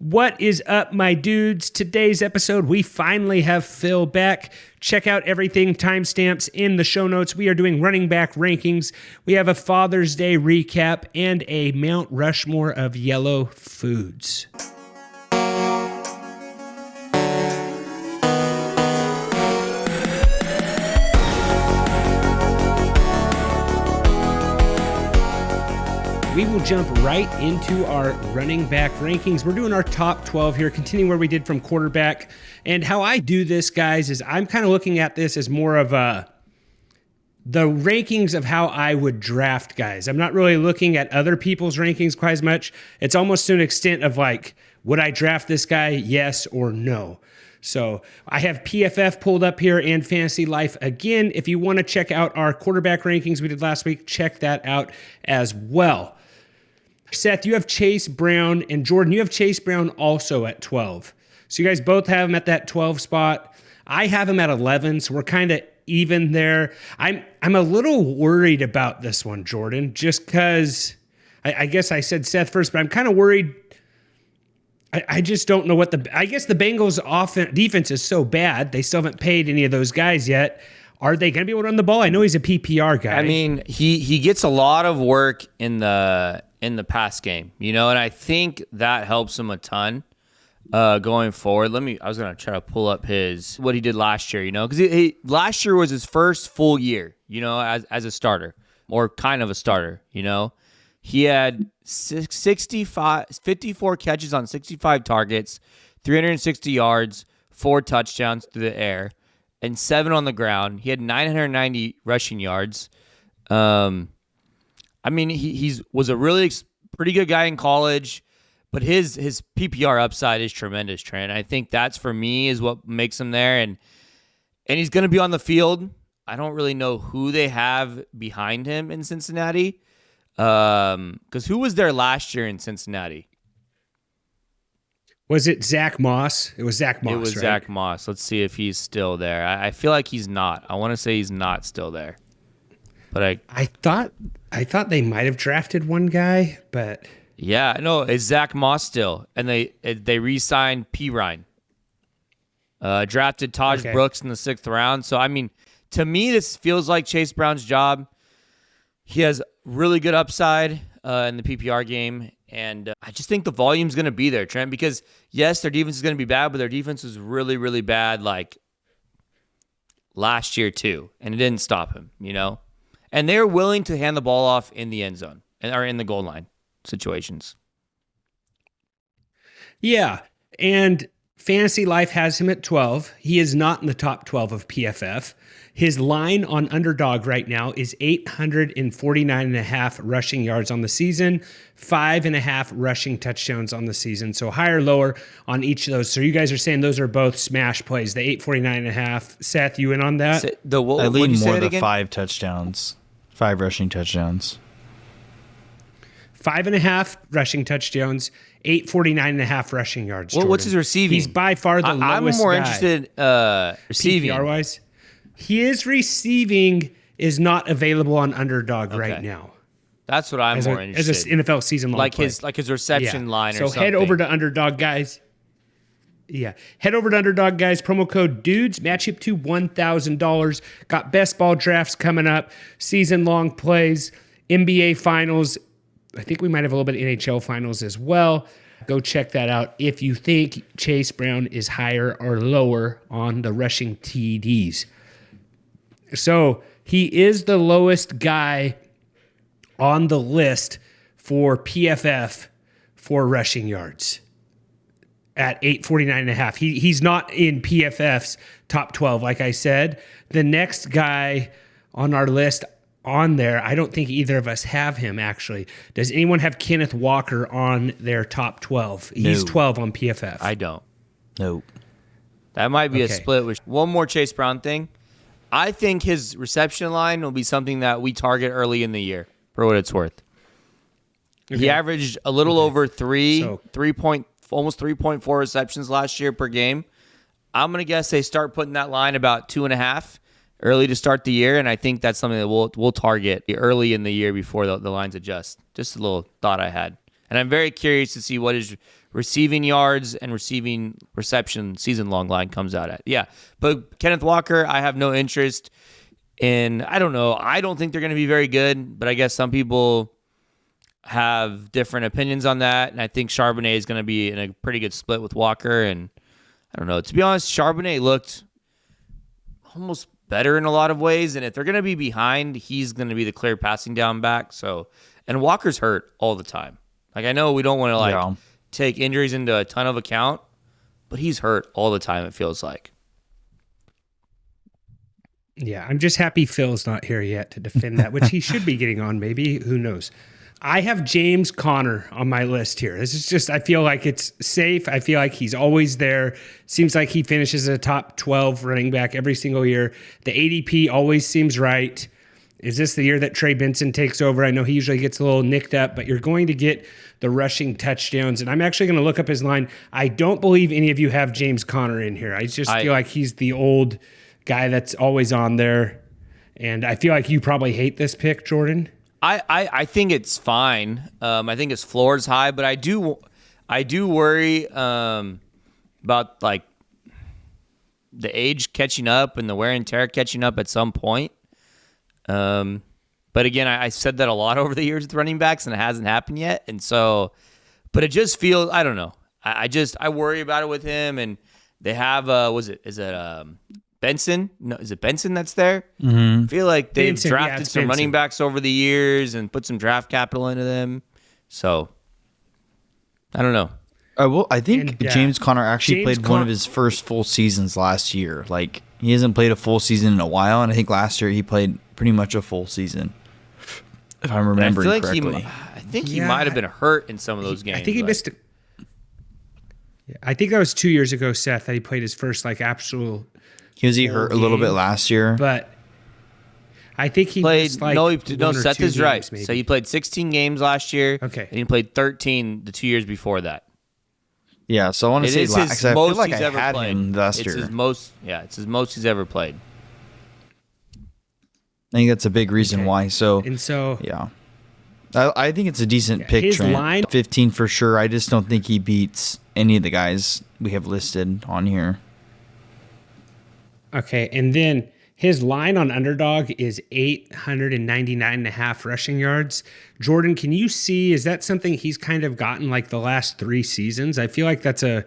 What is up, my dudes? Today's episode, we finally have Phil back. Check out everything, timestamps in the show notes. We are doing running back rankings. We have a Father's Day recap and a Mount Rushmore of yellow foods. We will jump right into our running back rankings. We're doing our top 12 here, continuing where we did from quarterback. And how I do this, guys, is I'm kind of looking at this as more of the rankings of how I would draft guys. I'm not really looking at other people's rankings quite as much. It's almost to an extent of like, would I draft this guy? Yes or no. So I have PFF pulled up here and Fantasy Life again. If you want to check out our quarterback rankings we did last week, check that out as well. Seth, you have Chase Brown, and Jordan, you have Chase Brown also at 12. So you guys both have him at that 12 spot. I have him at 11, so we're kind of even there. I'm a little worried about this one, Jordan, just because I guess I said Seth first, but I'm kind of worried. I just don't know I guess the Bengals defense is so bad. They still haven't paid any of those guys yet. Are they going to be able to run the ball? I know he's a PPR guy. I mean, he gets a lot of work in the pass game, and I think that helps him a ton going forward. I was going to try to pull up what he did last year, because last year was his first full year, as a starter or kind of a starter, He had 54 catches on 65 targets, 360 yards, 4 touchdowns through the air, and 7 on the ground. He had 990 rushing yards. I mean, he was a really pretty good guy in college, but his PPR upside is tremendous, Trent. I think that's, for me, is what makes him there. And he's going to be on the field. I don't really know who they have behind him in Cincinnati. Because who was there last year in Cincinnati? Was it Zach Moss? It was Zach Moss, It was right? Zach Moss. Let's see if he's still there. I feel like he's not. I want to say he's not still there. But I thought they might have drafted one guy, but yeah, no, it's Zach Moss still, and they re-signed P. Ryan. Drafted Taj Brooks in the 6th round. So I mean, to me, this feels like Chase Brown's job. He has really good upside in the PPR game, and I just think the volume's going to be there, Trent. Because yes, their defense is going to be bad, but their defense was really, really bad like last year too, and it didn't stop him, And they're willing to hand the ball off in the end zone or in the goal line situations. Yeah, and Fantasy Life has him at 12. He is not in the top 12 of PFF. His line on Underdog right now is 849.5 rushing yards on the season, 5.5 rushing touchdowns on the season. So higher, lower on each of those. So you guys are saying those are both smash plays, the 849.5. Seth, you in on that? I lean more the 5 touchdowns, 5 rushing touchdowns. 5.5 rushing touchdowns, 849.5 rushing yards. Well, what's his receiving? He's by far the lowest I'm more guy. interested receiving. PPR-wise. His receiving is not available on Underdog right now. That's what I'm more interested as an NFL season long play. Like his reception line or something. So head over to Underdog, guys. Yeah. Head over to Underdog, guys. Promo code DUDES. Match up to $1,000. Got best ball drafts coming up. Season long plays. NBA finals. I think we might have a little bit of NHL finals as well. Go check that out if you think Chase Brown is higher or lower on the rushing TDs. So he is the lowest guy on the list for PFF for rushing yards at 849.5. He's not in PFF's top 12, like I said. The next guy on our list on there, I don't think either of us have him, actually. Does anyone have Kenneth Walker on their top 12? He's 12 on PFF. I don't. No. That might be a split. With one more Chase Brown thing. I think his reception line will be something that we target early in the year, for what it's worth. Okay. He averaged a little over almost 3.4 receptions last year per game. I'm going to guess they start putting that line about 2.5 early to start the year, and I think that's something that we'll target early in the year before the lines adjust. Just a little thought I had. And I'm very curious to see what his receiving yards and receiving reception season long line comes out at. Yeah. But Kenneth Walker, I have no interest in. I don't know. I don't think they're going to be very good, but I guess some people have different opinions on that. And I think Charbonnet is going to be in a pretty good split with Walker. And I don't know. To be honest, Charbonnet looked almost better in a lot of ways. And if they're going to be behind, he's going to be the clear passing down back. So, and Walker's hurt all the time. Like, I know we don't want to take injuries into a ton of account, but he's hurt all the time, it feels like. Yeah, I'm just happy Phil's not here yet to defend that, which he should be getting on maybe. Who knows? I have James Conner on my list here. This is just, I feel like it's safe. I feel like he's always there. Seems like he finishes a top 12 running back every single year. The ADP always seems right. Is this the year that Trey Benson takes over? I know he usually gets a little nicked up, but you're going to get the rushing touchdowns. And I'm actually going to look up his line. I don't believe any of you have James Conner in here. I just feel like he's the old guy that's always on there. And I feel like you probably hate this pick, Jordan. I think it's fine. I think his floor is high, but I do worry about like the age catching up and the wear and tear catching up at some point. But again, I said that a lot over the years with running backs, and it hasn't happened yet. And so, but it just feels, I don't know. I worry about it with him, and they have is it Benson? No, is it Benson that's there? Mm-hmm. I feel like they've Benson, drafted some Benson. running backs over the years and put some draft capital into them. So I don't know. I think James Conner actually played one of his first full seasons last year. Like, he hasn't played a full season in a while, and I think last year he played pretty much a full season, if I'm remembering correctly. I think he might have been hurt in some of those games. I think he missed it. Yeah, I think that was 2 years ago, Seth, that he played his first actual. Was he hurt a little bit last year? But I think he played. Seth is right. Maybe. So he played 16 games last year. Okay, and he played 13 the 2 years before that. Yeah, so I want to say last. I Most feel like he's I ever had played. him last year. It's his most he's ever played. I think that's a big reason why. So yeah, I think it's a decent pick. His Trent. line 15 for sure. I just don't think he beats any of the guys we have listed on here. Okay, and then his line on Underdog is 899.5 rushing yards. Jordan, can you see, is that something he's kind of gotten like the last 3 seasons? I feel like that's a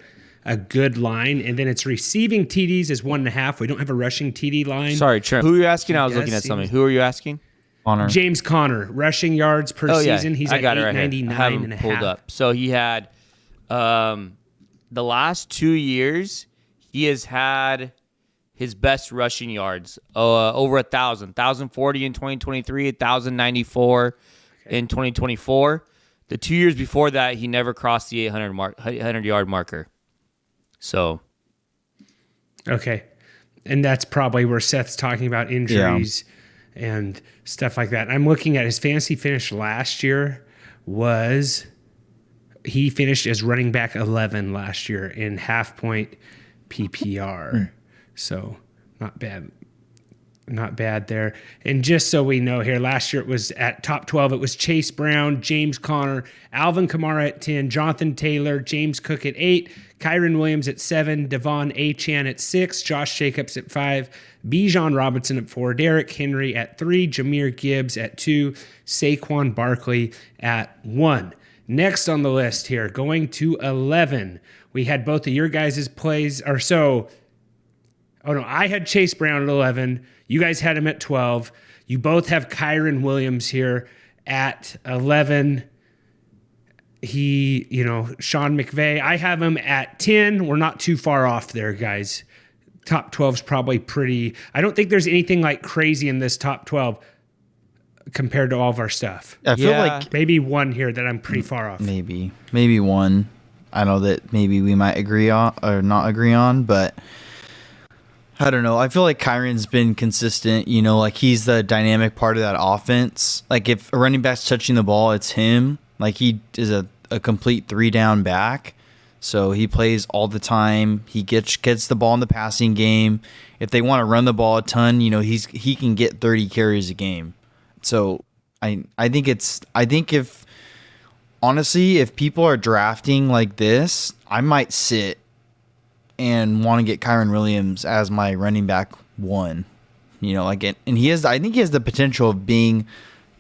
good line. And then it's receiving TDs is 1.5. We don't have a rushing TD line. Sorry, Trent. Who are you asking? I was looking at something. Who are you asking? Conner. James Conner, rushing yards per season. He's at 899.5. Pulled up. So he had the last 2 years, he has had his best rushing yards, over 1,000. 1,040 in 2023, 1,094 in 2024. The 2 years before that, he never crossed the 800-yard marker. So. Okay. And that's probably where Seth's talking about injuries and stuff like that. I'm looking at his fantasy finish last year he finished as running back 11 last year in half-point PPR. So not bad there. And just so we know here, last year it was at top 12. It was Chase Brown, James Conner, Alvin Kamara at 10, Jonathan Taylor, James Cook at 8, Kyren Williams at 7, Devon Achane at 6, Josh Jacobs at 5, Bijan Robinson at 4, Derrick Henry at 3, Jahmyr Gibbs at 2, Saquon Barkley at 1. Next on the list here, going to 11, we had both of your guys' plays, or so. Oh, no, I had Chase Brown at 11. You guys had him at 12. You both have Kyren Williams here at 11. Sean McVay. I have him at 10. We're not too far off there, guys. Top 12 is probably pretty. I don't think there's anything like crazy in this top 12 compared to all of our stuff. I feel like maybe one here that I'm pretty far off. Maybe one. I know that maybe we might agree on or not agree on, but I don't know. I feel like Kyren's been consistent. Like he's the dynamic part of that offense. Like if a running back's touching the ball, it's him. Like he is a complete 3-down back. So he plays all the time. He gets the ball in the passing game. If they want to run the ball a ton, he can get 30 carries a game. So I think if honestly, if people are drafting like this, I might sit and want to get Kyren Williams as my running back one. You know, like, and I think he has the potential of being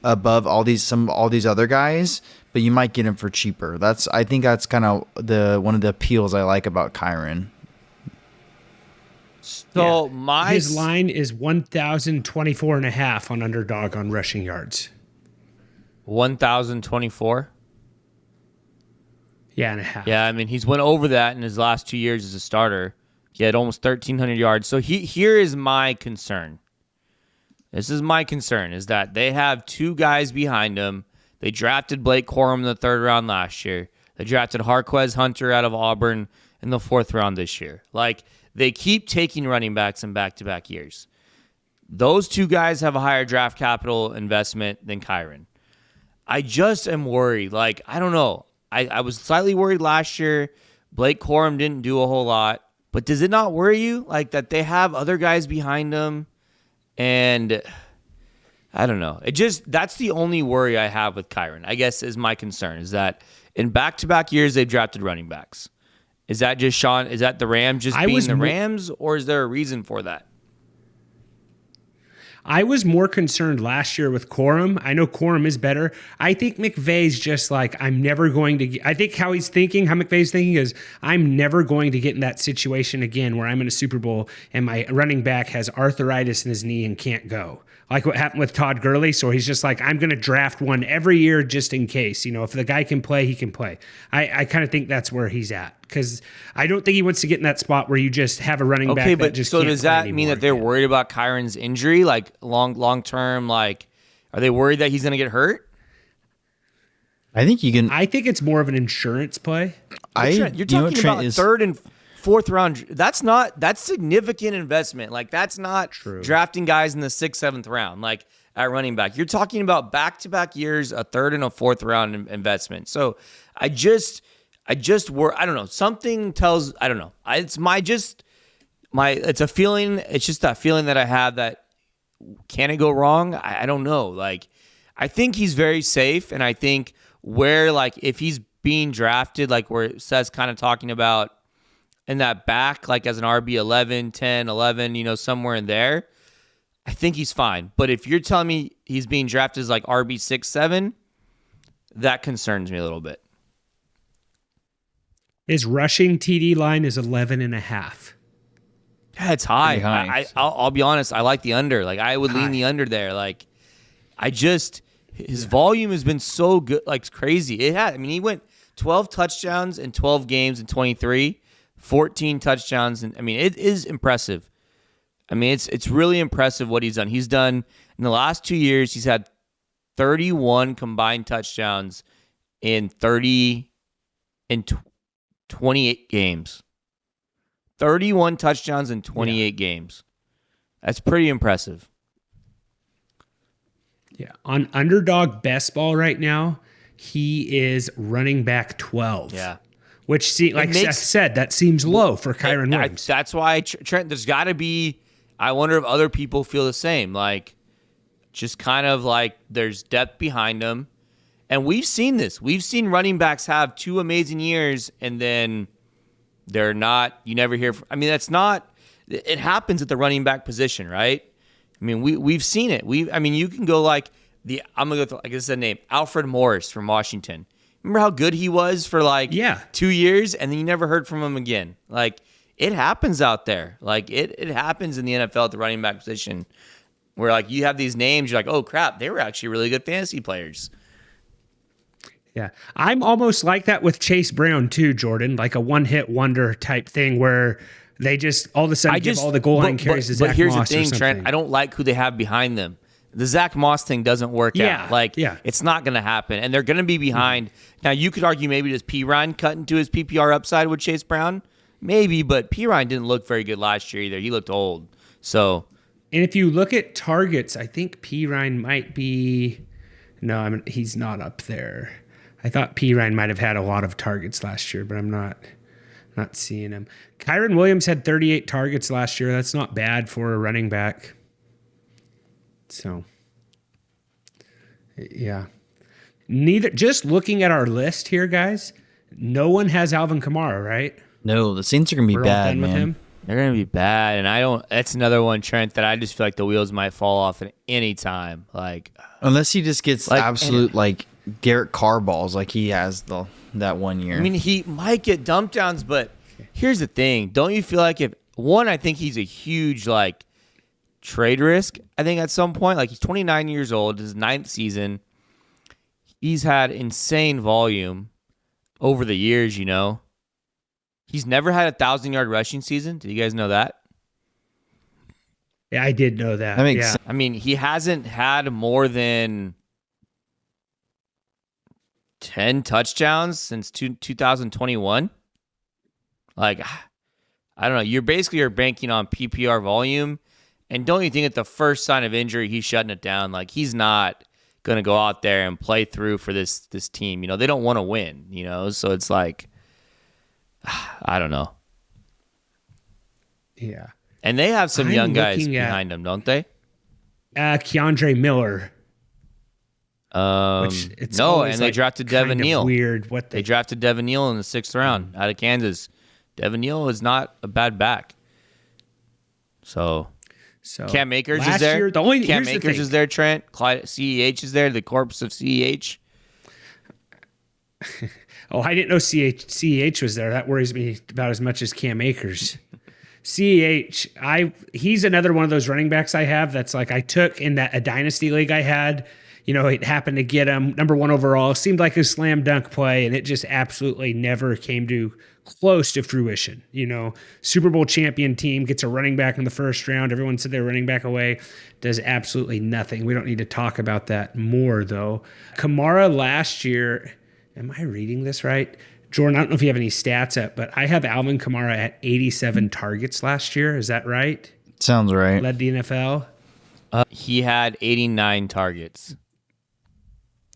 above all these other guys, but you might get him for cheaper. I think that's kind of one of the appeals I like about Kyren. So his line is 1,024.5 on Underdog on rushing yards. 1,024. Yeah, and a half. Yeah, I mean, he's went over that in his last 2 years as a starter. He had almost 1,300 yards. So here is my concern. This is my concern, is that they have two guys behind him. They drafted Blake Corum in the 3rd round last year. They drafted Harquez Hunter out of Auburn in the 4th round this year. Like, they keep taking running backs in back-to-back years. Those two guys have a higher draft capital investment than Kyren. I just am worried. Like, I don't know. I was slightly worried last year. Blake Corum didn't do a whole lot. But does it not worry you, like, that they have other guys behind them? And I don't know. That's the only worry I have with Kyren, I guess, is my concern, is that in back-to-back years they've drafted running backs. Is that just Sean? Is that the Rams just being the Rams, or is there a reason for that? I was more concerned last year with Corum. I know Corum is better. I think McVay's just like, I'm never going to get, I think how McVay's thinking is, I'm never going to get in that situation again where I'm in a Super Bowl and my running back has arthritis in his knee and can't go. Like what happened with Todd Gurley. So he's just like, I'm going to draft one every year just in case. You know, if the guy can play, he can play. I kind of think that's where he's at, because I don't think he wants to get in that spot where you just have a running back that just can't play. So does that mean that they're worried about Kyren's injury, like long term? Like, are they worried that he's going to get hurt? I think it's more of an insurance play. You're talking about 3rd and 4th round. That's significant investment. Like, that's not true. Drafting guys in the 6th, 7th round, like at running back. You're talking about back-to-back years, a 3rd and a 4th round investment. So I don't know. Something tells, I don't know. It's a feeling. It's just that feeling that I have that, can it go wrong? I don't know. Like, I think he's very safe. And I think where, like, if he's being drafted, like where it says kind of talking about in that back, like as an RB 11, 10, 11, you know, somewhere in there, I think he's fine. But if you're telling me he's being drafted as like RB 6, 7, that concerns me a little bit. His rushing TD line is 11.5. Yeah, it's high. I'll be honest. I like the under. Like, I would lean the under there. Like, his volume has been so good, like, it's crazy. He went 12 touchdowns in 12 games in 23, 14 touchdowns. And I mean, it is impressive. I mean, it's really impressive what he's done. He's done, in the last 2 years, he's had 31 combined touchdowns in 28 games. 31 touchdowns in 28 games. That's pretty impressive. Yeah. On Underdog Best Ball right now, he is running back 12. Yeah. Which, Seth said, that seems low for Kyren Williams. That's why, Trent, there's got to be, I wonder if other people feel the same. Like, just kind of like there's depth behind them. And we've seen this. We've seen running backs have 2 amazing years and then they're not, you never hear from, I mean, that's not, it happens at the running back position, right? I mean, we've seen it. You can go like I'm going to go, I guess the name, Alfred Morris from Washington. Remember how good he was for 2 years and then you never heard from him again? Like, it happens out there. Like, it happens in the NFL at the running back position where, like, you have these names, you're like, oh, crap, they were actually really good fantasy players. Yeah. I'm almost like that with Chase Brown too, Jordan, like a one-hit wonder type thing where they just all of a sudden give all the goal line carries to Zach Moss. But here's the thing, Trent, I don't like who they have behind them. The Zach Moss thing doesn't work out. It's not going to happen, and they're going to be behind. Now, you could argue maybe does Pirine cut into his PPR upside with Chase Brown? Maybe, but Pirine didn't look very good last year either. He looked old. So, and if you look at targets, I think Pirine might be – no, he's not up there. I thought Pirine might have had a lot of targets last year, but I'm not seeing him. Kyren Williams had 38 targets last year. That's not bad for a running back. So, yeah. neither. Just looking at our list here, guys, no one has Alvin Kamara, right? No, the Saints are gonna be We're all bad, done with man. him. They're going to be bad, and I don't. That's another one, Trent, that I just feel like the wheels might fall off at any time. Like, Unless he just gets Like- absolute like Derek Carr balls, like he has that 1 year. I mean, he might get dump downs, but here's the thing: don't you feel like I think he's a huge like trade risk. I think at some point, like he's 29 years old, his 9th season. He's had insane volume over the years. He's never had a 1,000-yard rushing season. Did you guys know that? Yeah, I did know that. That makes yeah. sense. I mean, he hasn't had more than 10 touchdowns since 2021. Like, I don't know. You're banking on PPR volume. And don't you think at the first sign of injury, he's shutting it down? Like, he's not going to go out there and play through for this team. They don't want to win, So it's like, I don't know. Yeah. And they have some I'm young guys looking at- behind them, don't they? Keandre Miller. Which it's No, always, and they like, drafted kind Devin of Neal. Weird what They drafted Devin Neal in the 6th round out of Kansas. Devin Neal is not a bad back. So Cam Akers is last there. year, Cam Akers is there, Trent. Clyde CEH is there, the corpse of CEH. Oh, I didn't know CEH was there. That worries me about as much as Cam Akers. CEH, he's another one of those running backs I have that's like I took in a dynasty league I had. It happened to get him number 1 overall. Seemed like a slam dunk play, and it just absolutely never came to close to fruition. Super Bowl champion team gets a running back in the first round. Everyone said they're running back away. Does absolutely nothing. We don't need to talk about that more, though. Kamara last year, am I reading this right? Jordan, I don't know if you have any stats up, but I have Alvin Kamara at 87 targets last year. Is that right? Sounds right. Led the NFL. He had 89 targets.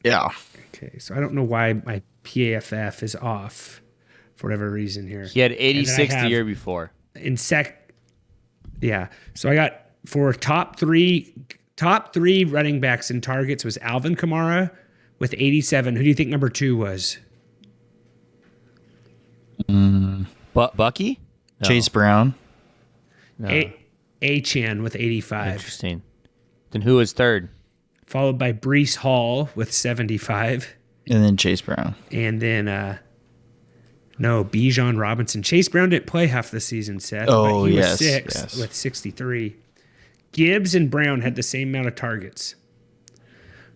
Yeah. Okay, so I don't know why my PAFF is off for whatever reason here. He had 86 the have- year before. Yeah. So I got for top three running backs in targets was Alvin Kamara with 87. Who do you think number 2 was? Bucky? No. Chase Brown. No. Achan with 85. Interesting. Then who was third? Followed by Breece Hall with 75. And then Chase Brown. And then Bijan Robinson. Chase Brown didn't play half the season, Seth. Oh, but he yes, was 6th yes. with 63. Gibbs and Brown had the same amount of targets.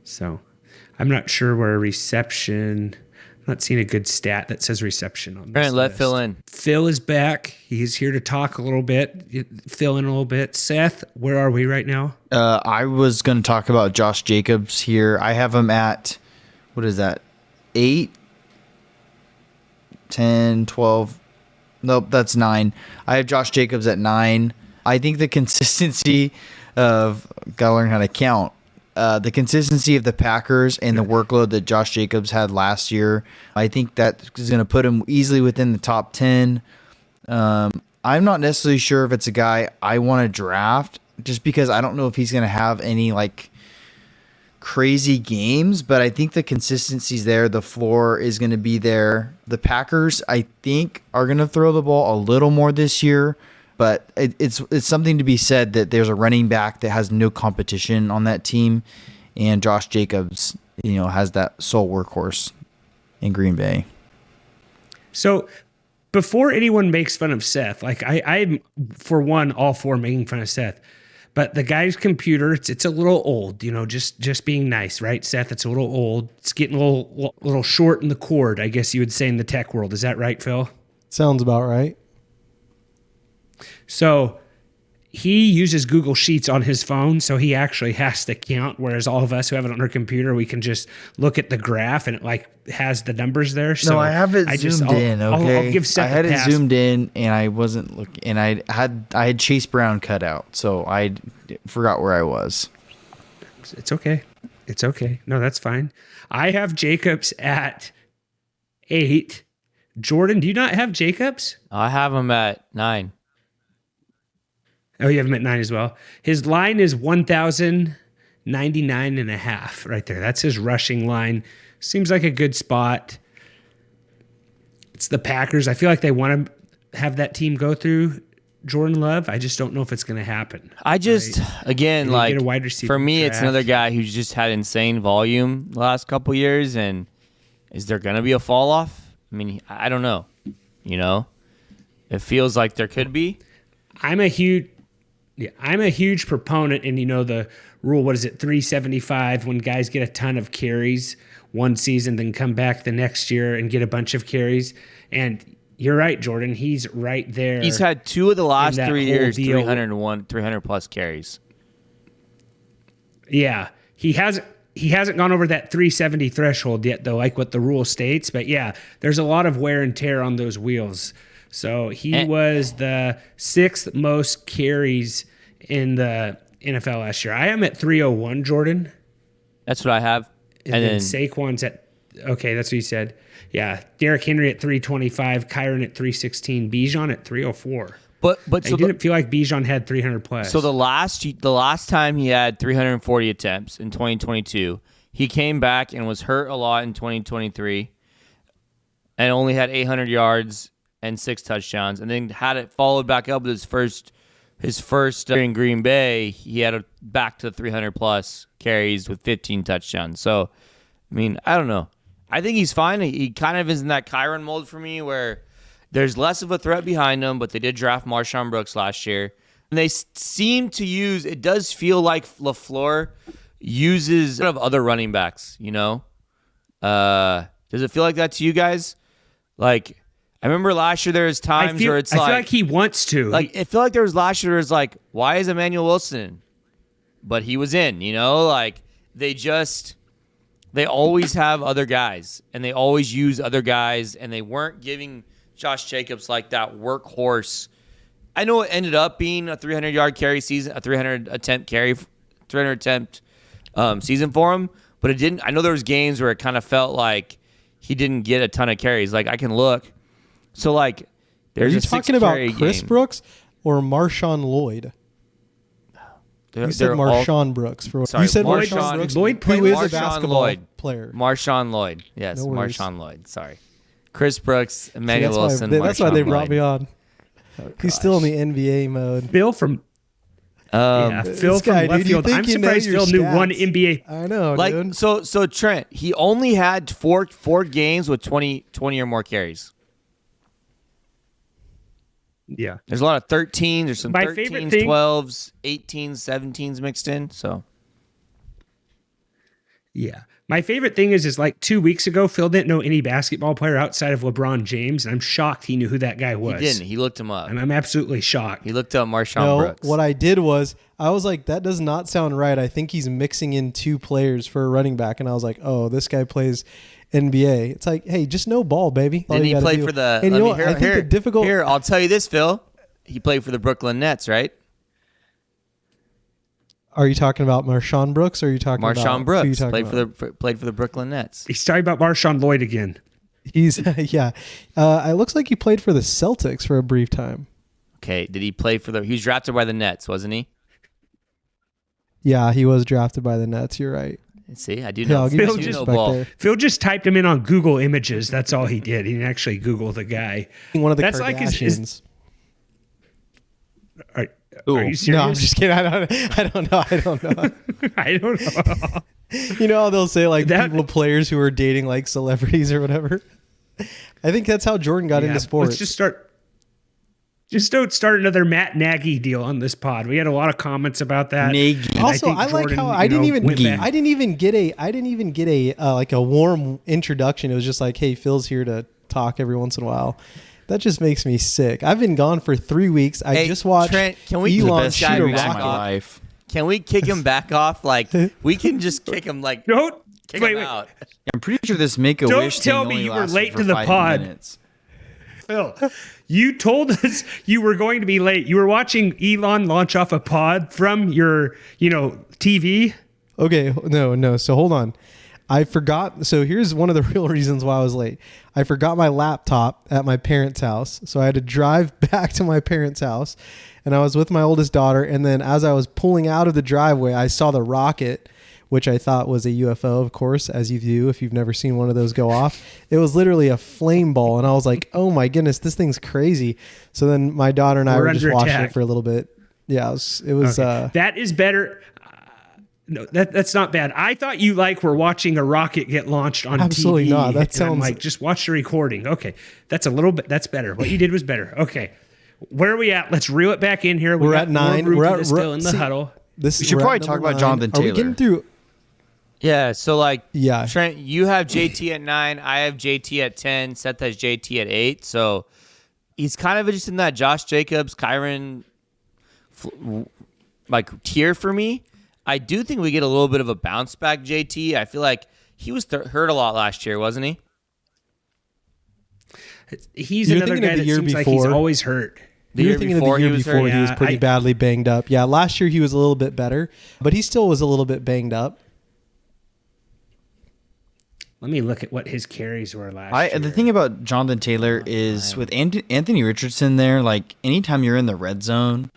So I'm not sure where reception. I'm not seeing a good stat that says reception on this Trent, let list. Phil in. Phil is back. He's here to talk a little bit, fill in a little bit. Seth, where are we right now? I was going to talk about Josh Jacobs here. I have him at, what is that, 8, 10, 12. Nope, that's 9. I have Josh Jacobs at 9. I think the consistency of, got to learn how to count. The consistency of the Packers and the workload that Josh Jacobs had last year, I think that is going to put him easily within the top 10. I'm not necessarily sure if it's a guy I want to draft just because I don't know if he's going to have any like crazy games, but I think the consistency's there. The floor is going to be there. The Packers, I think, are going to throw the ball a little more this year. But it's something to be said that there's a running back that has no competition on that team, and Josh Jacobs, has that sole workhorse in Green Bay. So before anyone makes fun of Seth, like I'm for one all for making fun of Seth, but the guy's computer, it's a little old, just being nice, right, Seth? It's a little old. It's getting a little short in the cord, I guess you would say in the tech world. Is that right, Phil? Sounds about right. So he uses Google Sheets on his phone, so he actually has to count, whereas all of us who have it on our computer, we can just look at the graph and it like has the numbers there. So No, I have it zoomed in, okay? I'll give Seth I had a it pass. zoomed in, and I wasn't looking, and I had Chase Brown cut out, so I forgot where I was. It's okay. It's okay. No, that's fine. I have Jacobs at 8. Jordan, do you not have Jacobs? I have him at 9. Oh, you have him at 9 as well. His line is 1,099.5 right there. That's his rushing line. Seems like a good spot. It's the Packers. I feel like they want to have that team go through Jordan Love. I just don't know if it's going to happen. Again, like get a wide receiver for me, it's another guy who's just had insane volume the last couple years. And is there going to be a fall off? I mean, I don't know. It feels like there could be. I'm a huge proponent, and the rule. What is it? 375 when guys get a ton of carries one season, then come back the next year and get a bunch of carries. And you're right, Jordan. He's right there. He's had 2 of the last 3 years, 300 plus carries. Yeah, he hasn't gone over that 370 threshold yet, though, like what the rule states. But yeah, there's a lot of wear and tear on those wheels. So he was the 6th most carries in the NFL last year. I am at 301, Jordan. That's what I have. And then Saquon's at, okay, that's what you said. Yeah, Derrick Henry at 325, Kyren at 316, Bijan at 304. But so didn't feel like Bijan had 300 plus. So the last time he had 340 attempts in 2022, he came back and was hurt a lot in 2023, and only had 800 yards and 6 touchdowns, and then had it followed back up with his first in Green Bay. He had back to 300 plus carries with 15 touchdowns. So, I mean, I don't know. I think he's fine. He kind of is in that Kyren mold for me, where there's less of a threat behind him, but they did draft Marshawn Brooks last year, and they seem to use. It does feel like LaFleur uses other running backs. Does it feel like that to you guys? Like, I remember last year there was times where it's I feel like he wants to. Like, I feel like there was last year, there's like, why is Emmanuel Wilson in? But he was in, like they always have other guys, and they always use other guys, and they weren't giving Josh Jacobs like that workhorse. I know it ended up being a 300-yard carry season, a 300-attempt season for him, but it didn't. I know there was games where it kind of felt like he didn't get a ton of carries. Like, I can look. So, like, there's Are you talking about Chris Brooks or Marshawn Lloyd? You said Marshawn Brooks. You said Marshawn Brooks. Lloyd who is a basketball player. Marshawn Lloyd. Yes, no Marshawn Lloyd. Sorry. Chris Brooks, Emmanuel Wilson, that's why they brought me on. Oh, he's still in the NBA mode. Phil from Phil from left field. I'm surprised Phil knew one NBA. I know, dude. So Trent, he only had four games with 20 or more carries. Yeah. There's a lot of 13s. There's some 13s, 12s, 18s, 17s mixed in. So, yeah. My favorite thing is like 2 weeks ago, Phil didn't know any basketball player outside of LeBron James, and I'm shocked he knew who that guy was. He didn't. He looked him up. I'm absolutely shocked. He looked up Marshawn Brooks. What I did was, I was like, that does not sound right. I think he's mixing in 2 players for a running back, and I was like, oh, this guy plays NBA. It's like, hey, just no ball, baby. Didn't he play for the... And I think the difficult... Here, I'll tell you this, Phil. He played for the Brooklyn Nets, right? Are you talking about Marshawn Brooks, or are you talking about... Marshawn Brooks played for the Brooklyn Nets. He's talking about Marshawn Lloyd again. He's... yeah. It looks like he played for the Celtics for a brief time. Okay, did he play for the... He was drafted by the Nets, wasn't he? Yeah, he was drafted by the Nets. You're right. See, I do know. Phil just typed him in on Google Images. That's all he did. He didn't actually Google the guy. One of the That's Kardashians. Are you serious? No, I'm just kidding. I don't know. I don't know. You know how they'll say like players who are dating like celebrities or whatever? I think that's how Jordan got into sports. Let's just don't start another Matt Nagy deal on this pod. We had a lot of comments about that. Nagy. Also, I like how I didn't even get a like a warm introduction. It was just like, hey, Phil's here to talk every once in a while. That just makes me sick. I've been gone for 3 weeks. I just watched Trent, can we Elon shoot a rocket. Can we kick him back off? Like, we can just kick him like kick him out. I'm pretty sure this Make-A-Wish thing only you were lasted late for to the 5 pod. minutes. Phil, you told us you were going to be late. You were watching Elon launch off a pod from your, TV. Okay, no. So hold on. I forgot. So here's one of the real reasons why I was late. I forgot my laptop at my parents' house. So I had to drive back to my parents' house, and I was with my oldest daughter. And then as I was pulling out of the driveway, I saw the rocket which I thought was a UFO, of course, as you do if you've never seen one of those go off. It was literally a flame ball, and I was like, oh my goodness, this thing's crazy. So then my daughter and I were just watching it for a little bit. Yeah, it was okay. That is better. No, that's not bad. I thought you were watching a rocket get launched on absolutely TV. Not. That sounds like just watch the recording. Okay, that's better. What you did was better. Okay, where are we at? Let's reel it back in here. We're at 9. We're still in the huddle. We should probably talk about Jonathan Taylor. Are we getting through? Yeah. So yeah. Trent, you have JT at 9. I have JT at 10. Seth has JT at 8. So he's kind of just in that Josh Jacobs, Kyren tier for me. I do think we get a little bit of a bounce back, JT. I feel like he was hurt a lot last year, wasn't he? He's another guy that seems like he's always hurt. You're thinking of the year before he was pretty badly banged up. Yeah, last year he was a little bit better, but he still was a little bit banged up. Let me look at what his carries were last year. The thing about Jonathan Taylor is with Anthony Richardson there, anytime you're in the red zone,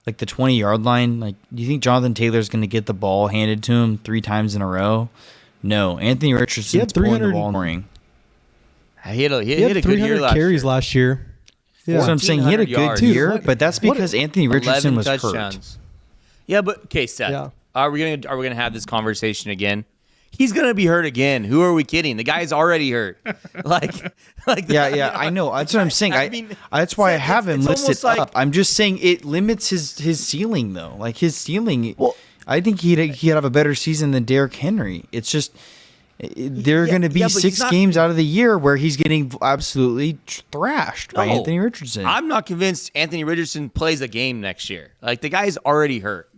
the 20-yard line, do you think Jonathan Taylor's going to get the ball handed to him 3 times in a row? No. Anthony Richardson's pulling the ball in the ring. He had a good year carries last year. Yeah. So I'm saying he had a good year, but that's because Anthony Richardson was hurt. Yeah, but okay, Seth. Are we gonna have this conversation again? He's gonna be hurt again. Who are we kidding? The guy's already hurt. Yeah. I know. That's what I'm saying. That's why I have him listed up. I'm just saying it limits his ceiling though. His ceiling. Well, I think he'd have a better season than Derrick Henry. It's just there are going to be 6 games out of the year where he's getting absolutely thrashed by Anthony Richardson. I'm not convinced Anthony Richardson plays a game next year. The guy's already hurt.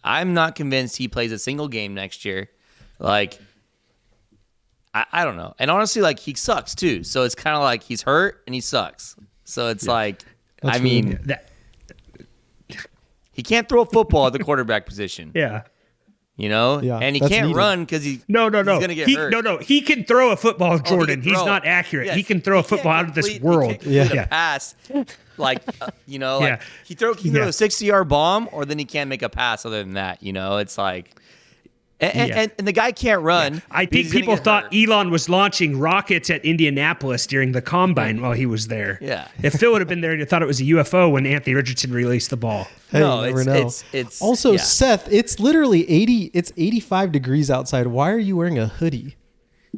I'm not convinced he plays a single game next year. I don't know. And honestly, he sucks too. So it's kind of he's hurt and he sucks. So it's he can't throw a football at the quarterback position. Yeah. And he can't run because he's going to get hurt. No, he can throw a football, Jordan. He's not accurate. Yes. He can throw a football out of this world. He can a pass. He throw a 60-yard bomb, or then he can't make a pass other than that. It's and the guy can't run. Yeah. I think people thought Elon was launching rockets at Indianapolis during the combine while he was there. Yeah. If Phil would have been there, you thought it was a UFO when Anthony Richardson released the ball. Hey, no, it's also Seth. It's literally 80. It's 85 degrees outside. Why are you wearing a hoodie?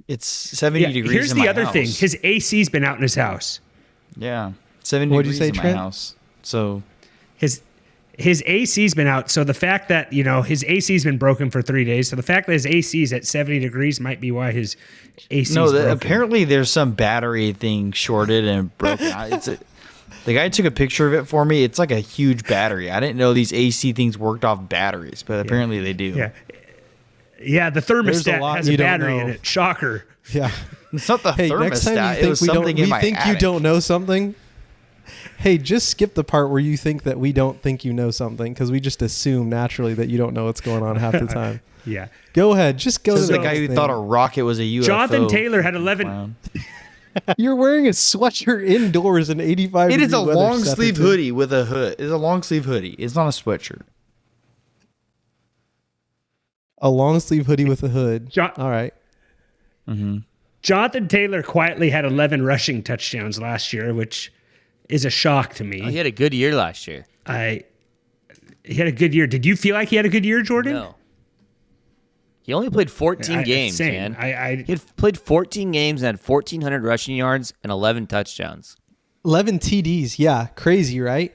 It's 70 degrees. Here's in the my other house. thing. His AC's been out in his house. Yeah, 70 What'd degrees you say, in Trent? my house. So his AC's been out. So the fact that his AC's been broken for 3 days. So the fact that his AC's at 70 degrees might be why his AC's broken. Apparently there's some battery thing shorted and broken. The guy took a picture of it for me. It's a huge battery. I didn't know these AC things worked off batteries, but apparently they do. Yeah. The thermostat has a battery in it. Shocker. Yeah. It's not the thermostat. Next time it was something in my attic. We think you don't know something. Hey, just skip the part where you think that we don't think you know something, because we just assume naturally that you don't know what's going on half the time. Yeah. Go ahead. Just go. This is the guy who thought a rocket was a UFO. Jonathan Taylor had 11. You're wearing a sweatshirt indoors in 85 It degree is a weather, long sleeve hoodie with a hood. It's a long sleeve hoodie. It's not a sweatshirt. A long sleeve hoodie with a hood. All right. Mm-hmm. Jonathan Taylor quietly had 11 rushing touchdowns last year, which is a shock to me. He had a good year last year. He had a good year. Did you feel like he had a good year, Jordan? No. He only played 14 games, man. He had played 14 games and had 1,400 rushing yards and 11 touchdowns. 11 TDs. Yeah. Crazy, right?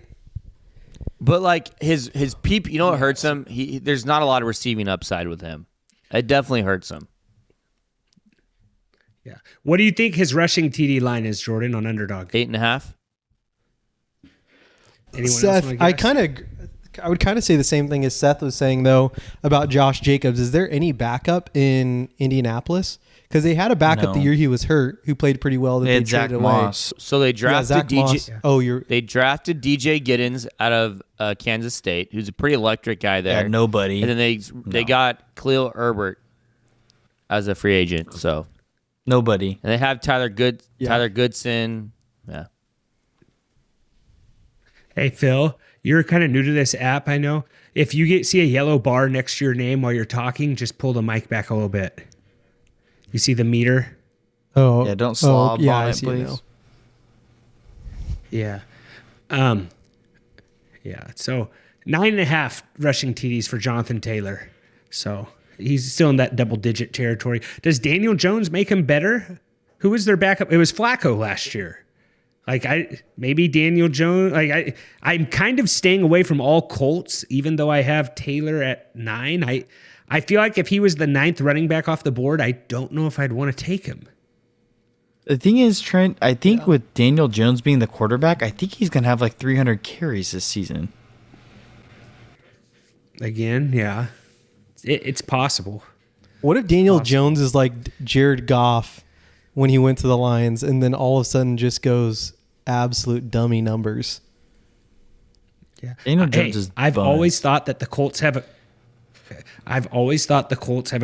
But his peep, what hurts him? There's not a lot of receiving upside with him. It definitely hurts him. Yeah. What do you think his rushing TD line is, Jordan, on Underdog? 8.5. Seth, I would kind of say the same thing as Seth was saying, though, about Josh Jacobs. Is there any backup in Indianapolis? Because they had a backup the year he was hurt, who played pretty well. They had Zach Moss. So they drafted DJ. They drafted DJ Giddens out of Kansas State, who's a pretty electric guy there. Yeah, nobody. And then they got Khalil Herbert as a free agent. So nobody. And they have Tyler Goodson. Yeah. Hey, Phil, you're kind of new to this app, I know. If you see a yellow bar next to your name while you're talking, just pull the mic back a little bit. You see the meter? Oh, yeah, don't slob yeah, on I it, see please. Yeah. Yeah. So 9.5 rushing TDs for Jonathan Taylor. So he's still in that double-digit territory. Does Daniel Jones make him better? Who was their backup? It was Flacco last year. Maybe Daniel Jones. I'm kind of staying away from all Colts, even though I have Taylor at 9. I feel like if he was the 9th running back off the board, I don't know if I'd want to take him. The thing is, Trent, I think with Daniel Jones being the quarterback, I think he's going to have like 300 carries this season. Again, yeah. It's possible. What if Daniel Jones is like Jared Goff when he went to the Lions and then all of a sudden just goes absolute dummy numbers? Yeah. Daniel Jones is I've fun. always thought that the Colts have a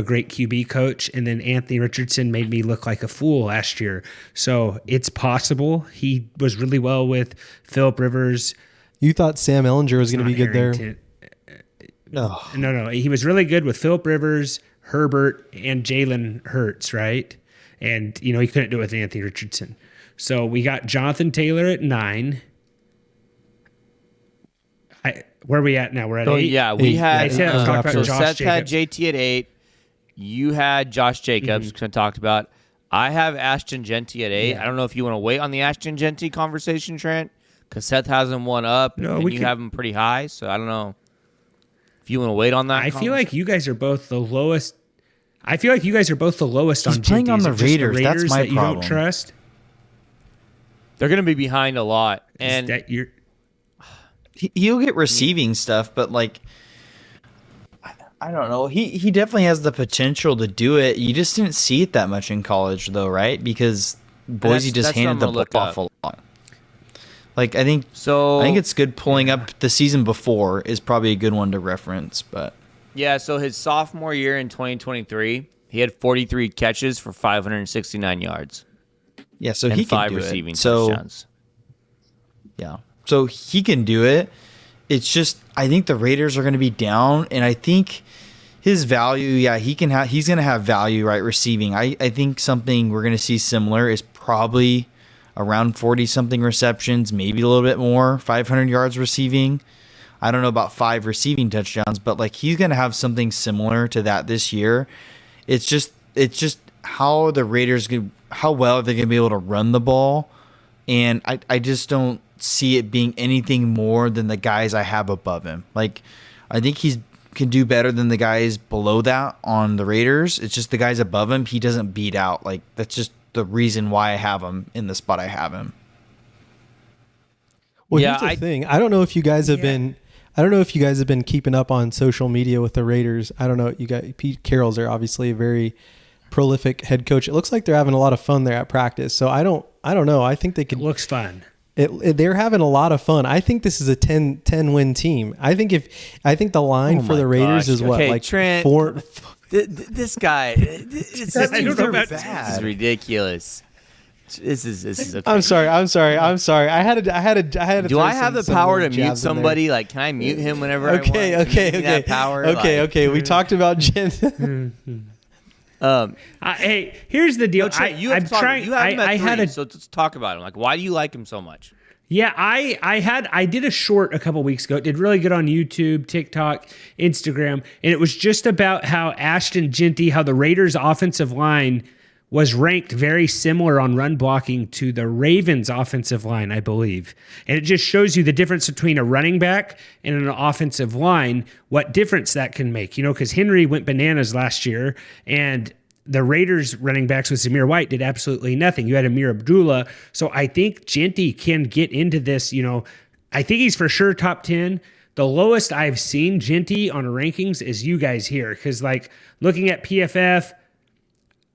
great QB coach, and then Anthony Richardson made me look like a fool last year. So it's possible. He was really well with Phillip Rivers. You thought Sam Ellinger was going to be good there? No. He was really good with Phillip Rivers, Herbert, and Jalen Hertz, right? And, he couldn't do it with Anthony Richardson. So we got Jonathan Taylor at 9. Where are we at now? We're at 8? Yeah, we had so Seth had JT at 8. You had Josh Jacobs, I talked about. I have Ashton Jeanty at 8. Yeah. I don't know if you want to wait on the Ashton Jeanty conversation, Trent, because Seth has him one up, and you have him pretty high. So I don't know if you want to wait on that. I feel like you guys are both the lowest. I feel like you guys are both the lowest He's on playing Jeanty. on the Is it just Raiders. That's my that you problem. don't trust. They're going to be behind a lot, Is and that you're. He'll get receiving stuff, but like, I don't know. He definitely has the potential to do it. You just didn't see it that much in college, though, right? Because Boise just handed the ball off a lot. Like, I think it's good pulling up the season before is probably a good one to reference, but yeah. So his sophomore year in 2023, he had 43 catches for 569 yards. Yeah, so and he can 5 do receiving it. So touchdowns. yeah, so he can do it. It's just I think the Raiders are going to be down, and I think his value. Yeah, he's going to have value, right? Receiving. I think something we're going to see similar is probably around 40-something receptions, maybe a little bit more, 500 yards receiving. I don't know about 5 receiving touchdowns, but like he's going to have something similar to that this year. It's just how the Raiders how well they're going to be able to run the ball, and I just don't see it being anything more than the guys I have above him. Like I think he can do better than the guys below that on the Raiders. It's just the guys above him he doesn't beat out. Like that's just the reason why I have him in the spot I have him. Well, here's the thing. I don't know if you guys have been. I don't know if you guys have been keeping up on social media with the Raiders. I don't know. You got Pete Carroll's are obviously a very prolific head coach. It looks like they're having a lot of fun there at practice. So I don't know. I think they could. It looks fun. They're having a lot of fun. I think this is a 10 win team. I think the line for the Raiders is what, like Trent, 4. This guy, this is ridiculous. This is. Okay. I'm sorry. I had to. Do I have the power to mute somebody? Like, can I mute him whenever I want? Okay. That power. Okay. We talked about Jen. Hey, here's the deal. No, Trent, you have so let's talk about him. Like, why do you like him so much? Yeah, I did a short a couple weeks ago. It did really good on YouTube, TikTok, Instagram, and it was just about how Ashton Jeanty, how the Raiders' offensive line was ranked very similar on run blocking to the Ravens' offensive line, I believe. And it just shows you the difference between a running back and an offensive line, what difference that can make. Because Henry went bananas last year, and the Raiders running backs with Zamir White did absolutely nothing. You had Amir Abdullah. So I think Jeanty can get into this. I think he's for sure top 10. The lowest I've seen Jeanty on rankings is you guys here. Because looking at PFF,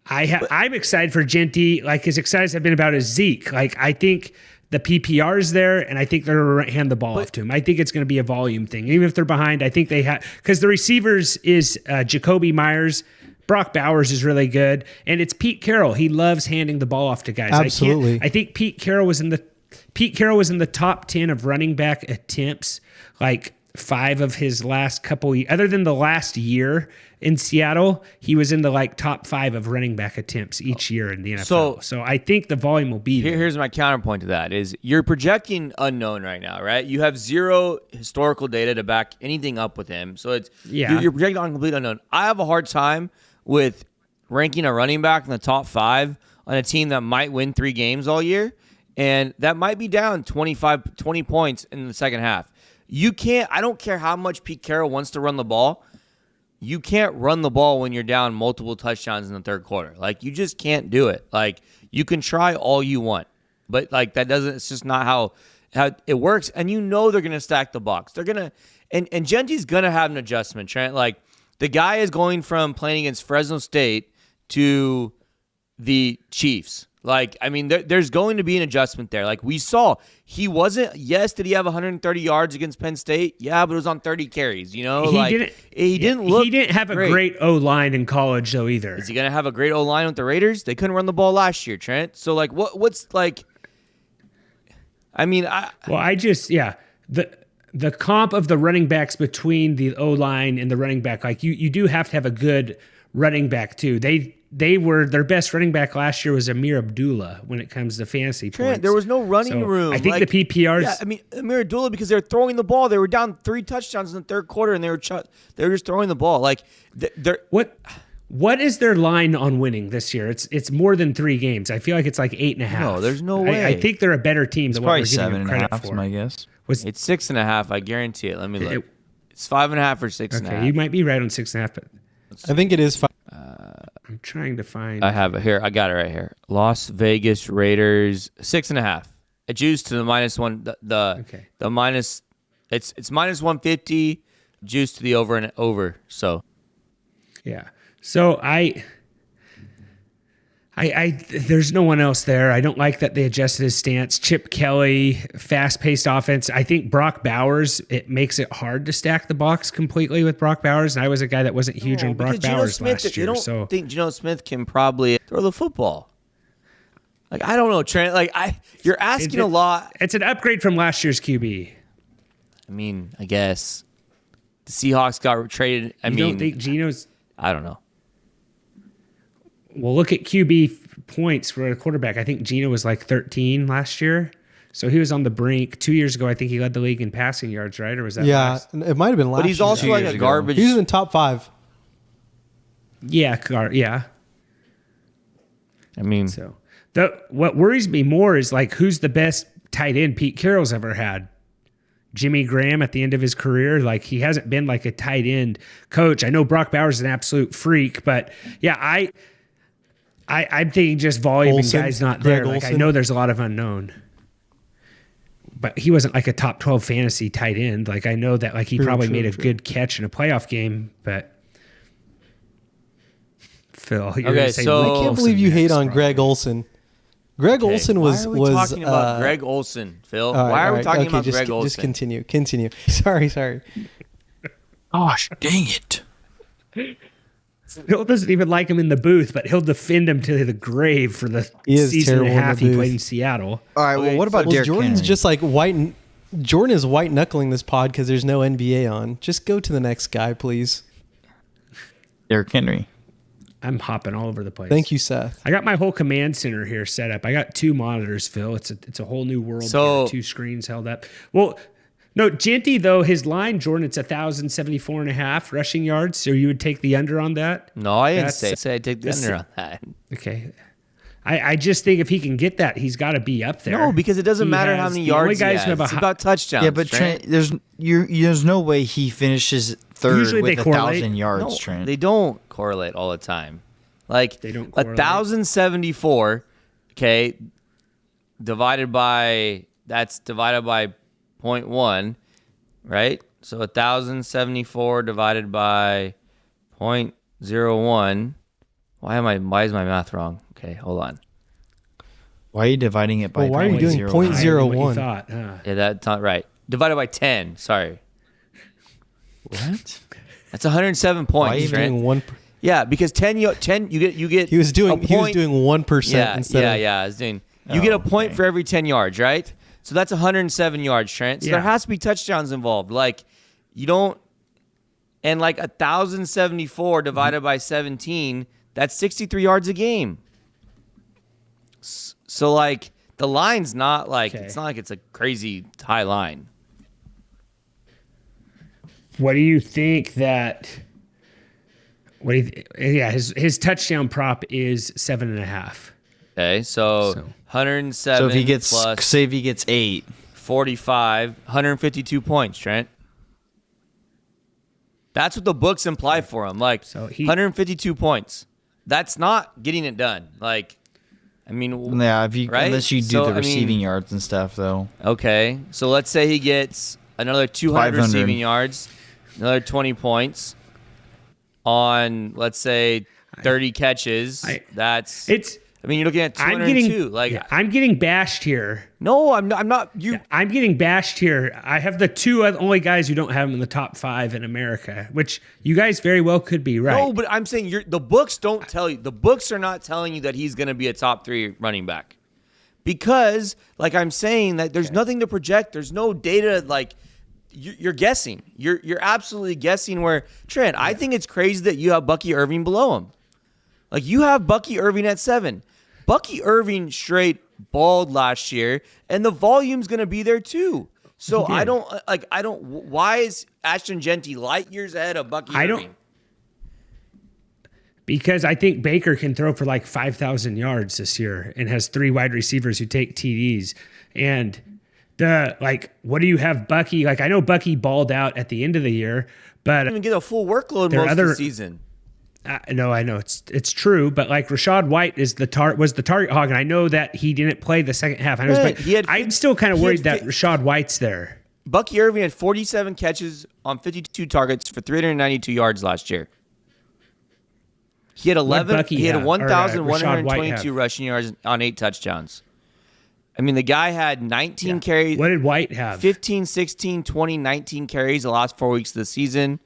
I'm excited for Jeanty, as excited as I've been about his Zeke. I think the PPR is there, and I think they're going to hand the ball off to him. I think it's going to be a volume thing. Even if they're behind, I think they have, because the receivers is Jacoby Myers, Brock Bowers is really good, and it's Pete Carroll. He loves handing the ball off to guys. Absolutely. I think Pete Carroll was in the Pete Carroll was in the top 10 of running back attempts, like 5 of his last couple, other than the last year in Seattle, he was in the like top 5 of running back attempts each year in the NFL. So I think the volume will be there. Here's my counterpoint to that is you're projecting unknown right now, right? You have zero historical data to back anything up with him. So you're projecting on complete unknown. I have a hard time with ranking a running back in the top 5 on a team that might win 3 games all year, and that might be down 20 points in the second half. You can't, I don't care how much Pete Carroll wants to run the ball, you can't run the ball when you're down multiple touchdowns in the third quarter. Like, you just can't do it. Like, you can try all you want, but like it's just not how it works. And you know they're going to stack the box. They're going to, and Jeanty's going to have an adjustment, Trent. Like, the guy is going from playing against Fresno State to the Chiefs. Like, I mean, there's going to be an adjustment there. Like, we saw, did he have 130 yards against Penn State? Yeah, but it was on 30 carries, you know? He didn't have a great O-line in college, though, either. Is he going to have a great O-line with the Raiders? They couldn't run the ball last year, Trent. So, like, what's, like, I mean, the comp of the running backs between the O-line and the running back, like, you do have to have a good running back, too. Their best running back last year was Amir Abdullah when it comes to fantasy points. There was no running room. I think the PPRs. Yeah, I mean, Amir Abdullah, because they're throwing the ball. They were down 3 touchdowns in the third quarter, and they were just throwing the ball. Like, what is their line on winning this year? It's more than 3 games. I feel like it's like 8.5. No, there's no way. I think they're a better team than what we're giving them credit for. 7.5, my guess. It's 6.5. I guarantee it. Let me look. It's 5.5 or 6.5. Okay, you might be right on 6.5, but I think it is 5. I'm trying to find. I have it here. I got it right here. Las Vegas Raiders 6.5. It juiced to the -1. The minus. It's -150. Juiced to the over and over. So. Yeah. So there's no one else there. I don't like that they adjusted his stance. Chip Kelly, fast-paced offense. I think Brock Bowers, it makes it hard to stack the box completely with Brock Bowers. And I was a guy that wasn't huge on Brock Bowers last year. I think Geno Smith can probably throw the football. Like, I don't know, Trent. Like, you're asking a lot. It's an upgrade from last year's QB. I mean, I guess the Seahawks got traded. I don't think Geno's? I don't know. Well, look at QB points for a quarterback. I think Geno was like 13 last year. So he was on the brink. 2 years ago, I think he led the league in passing yards, right? Or was that last? It might have been last year. But he's also like a garbage. He's in top 5. Yeah. I mean. So what worries me more is like who's the best tight end Pete Carroll's ever had? Jimmy Graham at the end of his career, like he hasn't been like a tight end coach. I know Brock Bowers is an absolute freak, but yeah, I'm thinking just volume and guys not there. Like, I know there's a lot of unknown, but he wasn't like a top 12 fantasy tight end. Like, I know that like he probably made a good catch in a playoff game, but Phil, you're okay, so I can't believe you hate on Greg Olsen. Greg Olsen was. Why are we talking about Greg Olsen, Phil? Why are we talking about Greg Olsen? Just continue. Sorry. Gosh, dang it. Phil doesn't even like him in the booth, but he'll defend him to the grave for the season and a half he played in Seattle. All right, well, what about Derrick Jordan's Henry? just like Jordan is white knuckling this pod because there's no NBA on. Just go to the next guy, please. Derrick Henry. I'm hopping all over the place. Thank you, Seth. I got my whole command center here set up. I got 2 monitors, Phil. It's a whole new world. So, here. 2 screens held up. Well, no, Jeanty, though, his line, Jordan, it's 1,074.5 rushing yards. So you would take the under on that? No, I didn't say I'd take the under on that. Okay. I just think if he can get that, he's got to be up there. No, because it doesn't matter how many yards he has. It's about touchdowns. Yeah, but Trent, there's no way he finishes third with 1,000 yards, no, Trent. They don't correlate all the time. Like, they don't correlate. 1,074, okay, divided by 0.1, right? So 1,074 divided by 0.01. Why is my math wrong? Okay, hold on. Why are you dividing it by why are you doing 0.01? Yeah, that's not right. Divided by 10. Sorry. What? That's 107 points. Why are you doing 1? Yeah, because 10 you get. He was doing 1% instead. Yeah. I was doing. You get a point for every 10 yards, right? So that's 107 yards, Trent. So there has to be touchdowns involved. Like, you don't, and like 1,074 divided by 17, that's 63 yards a game. So like the line's not like, it's not like it's a crazy high line. What do you think that? His touchdown prop is 7.5. Okay, so 107. So if he gets, plus say if he gets 8, 45, 152 points, Trent. That's what the books imply for him. Like 152 points. That's not getting it done. Like, I mean, yeah, if you right? unless you do the receiving yards and stuff, though. Okay, so let's say he gets another 200 500. receiving yards, another 20 points on, let's say, 30 catches. I mean, you're looking at 202. I'm getting bashed here. No, I'm not. I'm getting bashed here. I have the two only guys who don't have him in the top 5 in America, which you guys very well could be right. No, but I'm saying the books don't tell you. The books are not telling you that he's going to be a top 3 running back, because, like I'm saying, that there's nothing to project. There's no data. Like, you're guessing. You're absolutely guessing. Where Trent, I think it's crazy that you have Bucky Irving below him. Like, you have Bucky Irving at 7. Bucky Irving straight balled last year, and the volume's going to be there too. So I don't. Why is Ashton Jeanty light years ahead of Bucky Irving? Because I think Baker can throw for like 5,000 yards this year and has 3 wide receivers who take TDs. And what do you have Bucky? Like, I know Bucky balled out at the end of the year, but didn't even get a full workload most of the season. No, I know it's true, but like Rachaad White was the target hog, and I know that he didn't play the second half. I'm still kind of worried that Rachaad White's there. Bucky Irving had 47 catches on 52 targets for 392 yards last year. He had 1,122 rushing yards on 8 touchdowns. I mean, the guy had 19 carries. What did White have? 15, 16, 20, 19 carries the last 4 weeks of the season.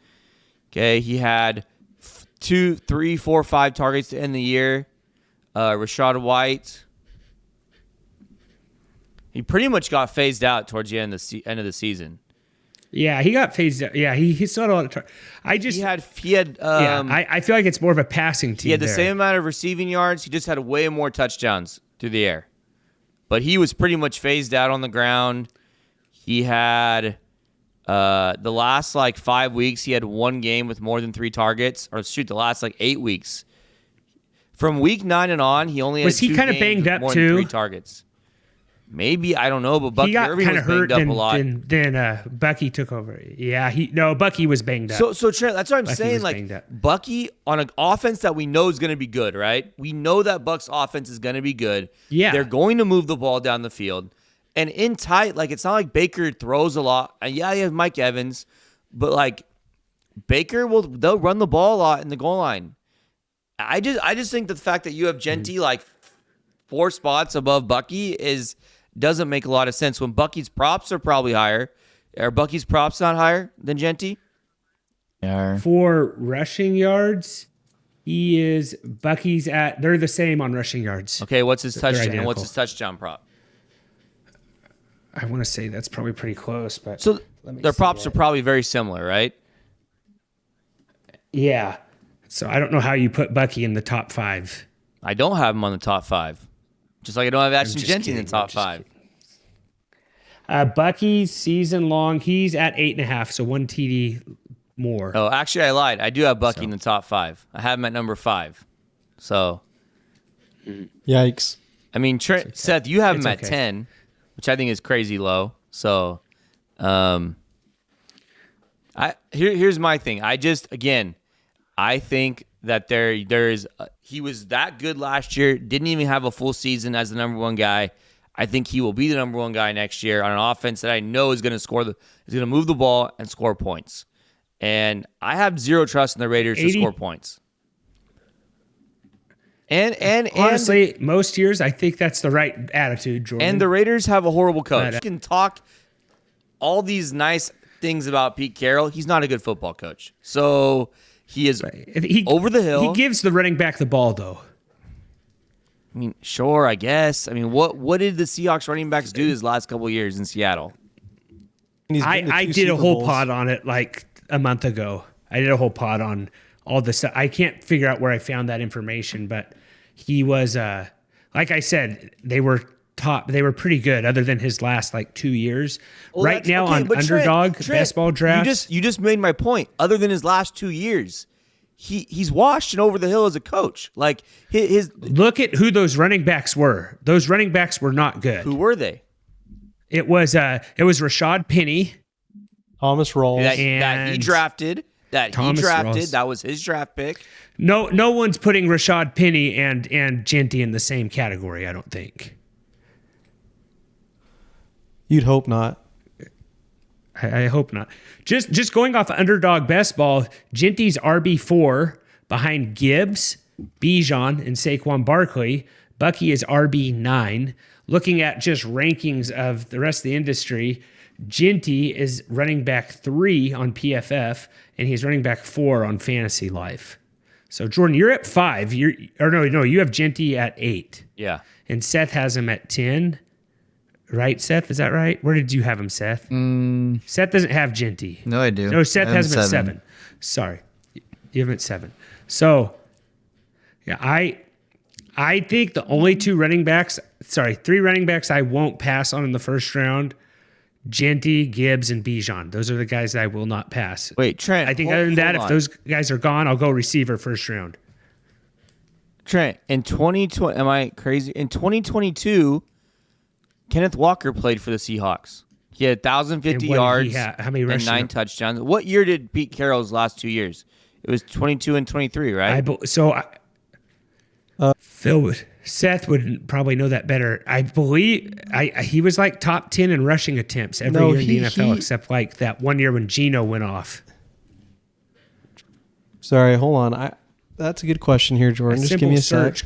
Okay, he had 2, 3, 4, 5 targets to end the year. Rachaad White, he pretty much got phased out towards the end of the season. Yeah, he got phased out. Yeah, he saw a lot of targets. I feel like it's more of a passing team. He had the same amount of receiving yards. He just had way more touchdowns through the air. But he was pretty much phased out on the ground. He had the last 5 weeks, he had 1 game with more than 3 targets. The last 8 weeks. From week 9 and on, he only had 2 kind of games banged up with more too? than 3 targets. Maybe, I don't know, but Bucky Irving was banged up a lot. Then Bucky took over. Yeah, Bucky was banged up. So Trent, that's what I'm saying. Bucky on an offense that we know is going to be good, right? We know that Bucks offense is going to be good. Yeah, they're going to move the ball down the field. And in tight, it's not like Baker throws a lot. And yeah, you have Mike Evans, but Baker they'll run the ball a lot in the goal line. I just think that the fact that you have Jeanty 4 spots above Bucky doesn't make a lot of sense when Bucky's props are probably higher. Are Bucky's props not higher than Jeanty? Yeah. For rushing yards, Bucky's they're the same on rushing yards. Okay, what's his touchdown and what's his touchdown prop? I want to say that's probably pretty close, but so their props are probably very similar, right? Yeah. So I don't know how you put Bucky in the top 5. I don't have him on the top 5. Just like I don't have Ashton Jeanty in the top 5. Bucky's season long, he's at 8.5, so 1 TD more. Oh, actually, I lied. I do have Bucky in the top 5. I have him at number 5. So, yikes. I mean, Seth, you have him at 10, which I think is crazy low. So, here's my thing. I think that he was that good last year, didn't even have a full season as the number 1 guy. I think he will be the number 1 guy next year on an offense that I know is going to move the ball and score points. And I have zero trust in the Raiders to score points. And honestly, most years I think that's the right attitude, Jordan. And the Raiders have a horrible coach. You can talk all these nice things about Pete Carroll. He's not a good football coach. So he is over the hill. He gives the running back the ball, though. I mean, sure, I guess. I mean, what did the Seahawks running backs do these last couple of years in Seattle? I did a whole pod on it like a month ago. I did a whole pod on all this. I can't figure out where I found that information, but he was, like I said, they were top. They were pretty good, other than his last like 2 years. Well, right now on Underdog best ball draft, you just made my point. Other than his last 2 years, he's washed and over the hill as a coach. Like his look at who those running backs were. Those running backs were not good. Who were they? It was Rashad Penny, Thomas Rawls, that he drafted. Rawls. That was his draft pick. No one's putting Rashad Penny and Jeanty in the same category, I don't think. You'd hope not. I hope not. Just going off Underdog best ball, Jeanty's RB4 behind Gibbs, Bijan, and Saquon Barkley. Bucky is RB9. Looking at just rankings of the rest of the industry, Jeanty is running back 3 on PFF, and he's running back 4 on Fantasy Life. So, Jordan, you're at 5. You have Jeanty at 8. Yeah. And Seth has him at 10. Right, Seth? Is that right? Where did you have him, Seth? Seth doesn't have Jeanty. No, I do. No, Seth has him at 7. Sorry. You have him at 7. So, yeah, I think the only 3 running backs I won't pass on in the first round, Jeanty, Gibbs, and Bijan. Those are the guys that I will not pass. Wait, Trent. I think other than that, if those guys are gone, I'll go receiver first round. Trent, in 2020, am I crazy? In 2022, Kenneth Walker played for the Seahawks. He had 1,050 yards how many and 9 touchdowns. What year did Pete Carroll's last 2 years? It was 22 and 23, right? Seth would probably know that better. I believe he was like top 10 in rushing attempts every year in the NFL, except like that one year when Geno went off. Sorry, hold on. That's a good question here, Jordan. Just give me a sec.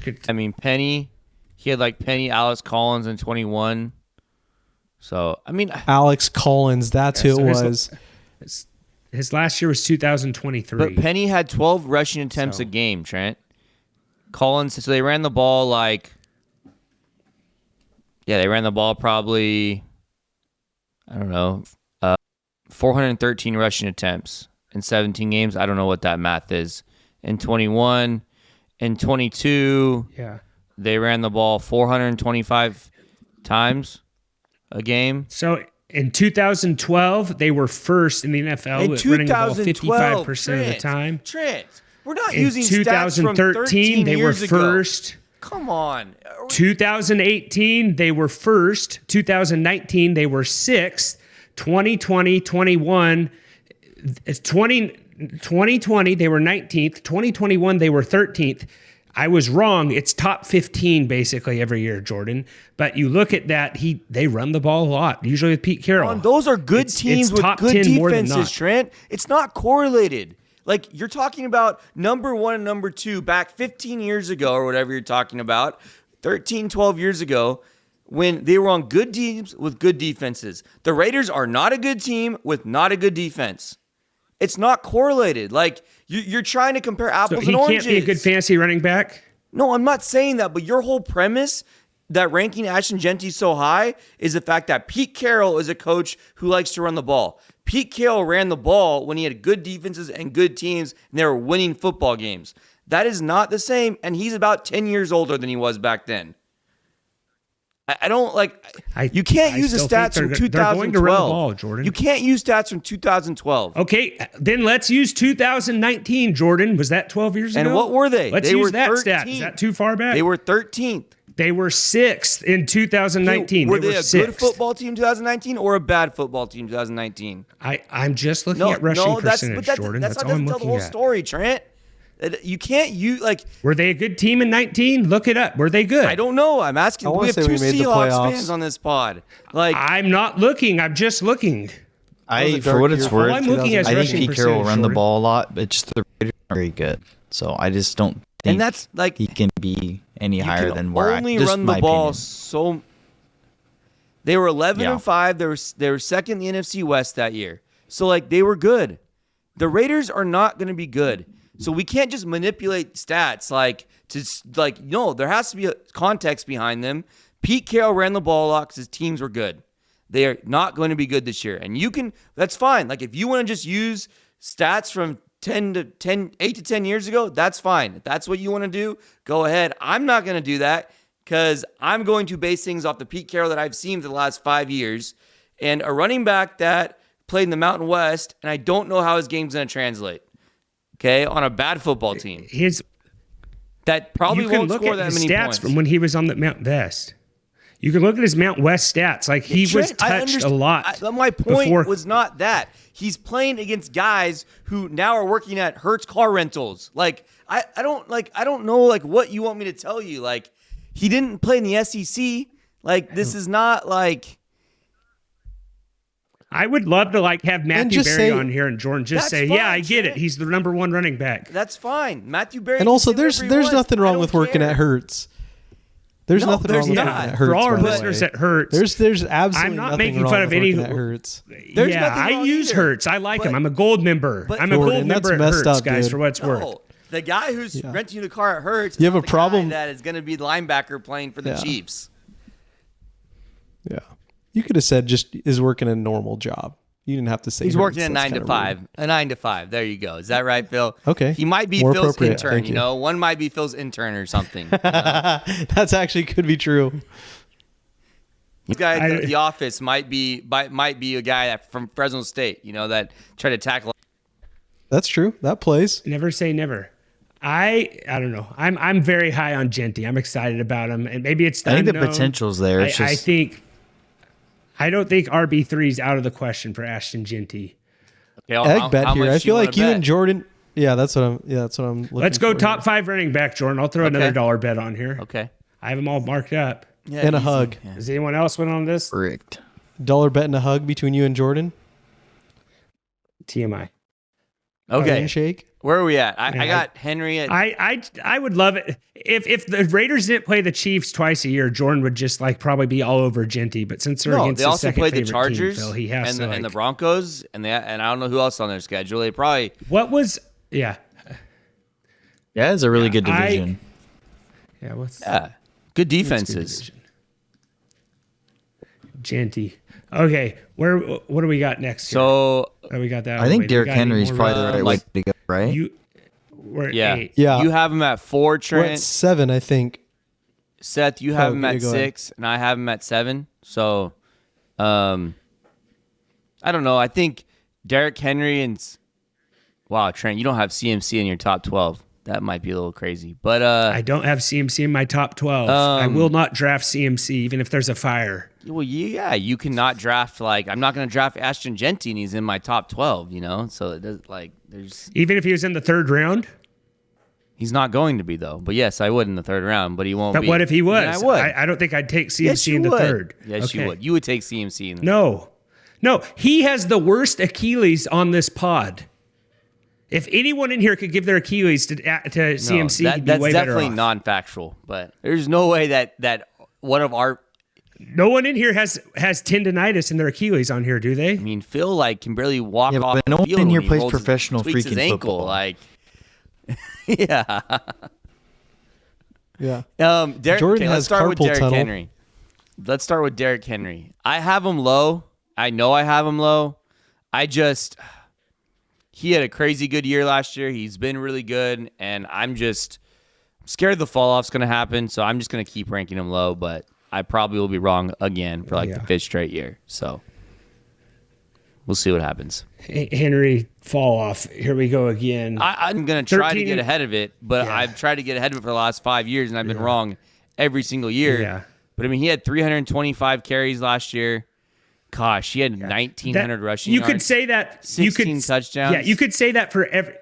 Penny. He had like Penny, Alex Collins in 21. So, Alex Collins, that's who it was. His last year was 2023. But Penny had 12 rushing attempts a game, Trent. Collins, so they ran the ball probably, I don't know, 413 rushing attempts in 17 games. I don't know what that math is. In 21, in 22, they ran the ball 425 times a game. So in 2012, they were first in the NFL with running the ball 55% of the time. Trent. We're not in using 2013, they were first. Come on. 2018, they were first. 2019, they were sixth. 2020, 21, 2020, they were 19th. 2021, they were 13th. I was wrong. It's top 15 basically every year, Jordan. But you look at that, they run the ball a lot, usually with Pete Carroll. Those are good teams with good defenses, Trent. It's not correlated. Like, you're talking about number 1 and number 2 back 15 years ago or whatever you're talking about, 13, 12 years ago, when they were on good teams with good defenses. The Raiders are not a good team with not a good defense. It's not correlated. Like, you're trying to compare apples and oranges. He can't be a good fantasy running back? No, I'm not saying that, but your whole premise that ranking Ashton Jeanty so high is the fact that Pete Carroll is a coach who likes to run the ball. Pete Carroll ran the ball when he had good defenses and good teams, and they were winning football games. That is not the same, and he's about 10 years older than he was back then. I don't like. You can't use the stats from 2012. They're going to run the ball, Jordan. You can't use stats from 2012. Okay, then let's use 2019, Jordan. Was that 12 years ago? And what were they? Let's use that stat. Is that too far back? They were 13th. They were 6th in 2019. Were they a good football team 2019 or a bad football team 2019? I'm just looking at rushing percentage, Jordan. That's all I'm looking at. Tell the whole story, Trent. You can't use Were they a good team in 19? Look it up. Were they good? I don't know. I'm asking. We have 2 Seahawks fans on this pod. I'm not looking. I'm just looking. For what it's worth, I'm looking at I think Pete Carroll run the ball a lot, but just the Raiders aren't very good. So I just don't think he can be any higher than where I only run the ball. So they were 11-5. They were second in the NFC West that year. So they were good. The Raiders are not going to be good. So we can't just manipulate stats like No, there has to be a context behind them. Pete Carroll ran the ball a lot because his teams were good. They are not going to be good this year. And that's fine. Like, if you want to just use stats from 8 to 10 years ago, that's fine. If that's what you want to do, go ahead. I'm not going to do that because I'm going to base things off the Pete Carroll that I've seen for the last 5 years. And a running back that played in the Mountain West, and I don't know how his game's going to translate, okay, on a bad football team. That probably won't score that many stats points. From when he was on the Mount West. You can look at his Mount West stats. Like, he was touched a lot. My point was not that. He's playing against guys who now are working at Hertz car rentals. Like, I don't know like what you want me to tell you. Like, he didn't play in the SEC. Like, this is not like. I would love to have Matthew Berry on here and Jordan just say, "Yeah, I get it. He's the number one running back." That's fine. Matthew Berry. And also, there's nothing wrong with working at Hertz. There's nothing wrong with working at Hertz. For all our listeners at Hertz, there's absolutely I'm not nothing making wrong fun of with any. working at Hertz. I use Hertz. I like him. I'm a gold member. I'm a gold member at Hertz, guys. For what it's worth. The guy who's renting you the car at Hertz. You have a problem that is going to be the linebacker playing for the Chiefs. Yeah, you could have said just is working a normal job. You didn't have to say he's Hertz. working a 9 to 5. A 9 to 5. There you go. Is that right, Phil? Okay. He might be More Phil's appropriate. intern. Thank You know, one might be Phil's intern or something. That's actually could be true. This guy at the office might be a guy from Fresno State. You know, that tried to tackle. That's true. That plays. Never say never. I don't know. I'm very high on Jeanty. I'm excited about him, and maybe it's the I think unknown. the potential's there. I don't think RB3 is out of the question for Ashton Jeanty. Okay, Egg bet here. I feel like you and Jordan. Yeah, that's what I'm looking Let's go for top here. 5 running back, Jordan. I'll throw another dollar bet on here. Okay. I have them all marked up. Yeah, and a easy. hug. Yeah. Does anyone else win on this? Correct. Dollar bet and a hug between you and Jordan. TMI. Okay. Handshake. Where are we at? I got Henry at. I would love it if the Raiders didn't play the Chiefs twice a year. Jordan would just probably be all over Jeanty. But since they're against they his also second played the favorite Chargers team, Phil, he has and the Broncos and I don't know who else on their schedule. They probably Yeah, it's a really good division. good defenses. Jeanty. Okay, what do we got next? So we got that. I think Derrick Henry's probably the right way to go, right? We're yeah, 8. Yeah. You have him at 4, We're at Trent. 7, I think. Seth, you have him at go ahead. 6, and I have him at 7. So, I don't know. I think Derrick Henry wow, Trent, you don't have CMC in your top 12. That might be a little crazy, but I don't have CMC in my top 12. I will not draft CMC even if there's a fire. Well, yeah, you cannot draft I'm not going to draft Ashton Jeanty, and he's in my top 12. You know, so it does there's Even if he was in the 3rd round. he's not going to be though. But yes, I would in the 3rd round, but he won't. But be. what if he was? Yeah, I would. I don't think I'd take CMC Yes, you in the would. 3rd. Yes, you Okay. would. You would take CMC in the No, he has the worst Achilles on this pod. If anyone in here could give their Achilles to CMC, he'd be that's way better definitely off. non-factual. But there's no way that one of our. No one in here has tendonitis in their Achilles on here, do they? I mean, Phil can barely walk Yeah, off but the no one field in here when he plays rolls professional tweaks his freaking ankle. football. Yeah. Yeah. Derrick, Jordan let's has start with carpal Derrick tunnel. Henry. Let's start with Derrick Henry. I have him low. I know I have him low. He had a crazy good year last year. He's been really good, and I'm scared the fall off's going to happen, so I'm just going to keep ranking him low, but I probably will be wrong again for the 5th straight year. So we'll see what happens. Henry fall off. Here we go again. I'm going to try to 13 get ahead of it, but I've tried to get ahead of it for the last 5 years, and I've been wrong every single year. Yeah. But, I mean, he had 325 carries last year. Gosh, he had 1,900 rushing yards. You could say that. 16 touchdowns. Yeah, you could say that for every.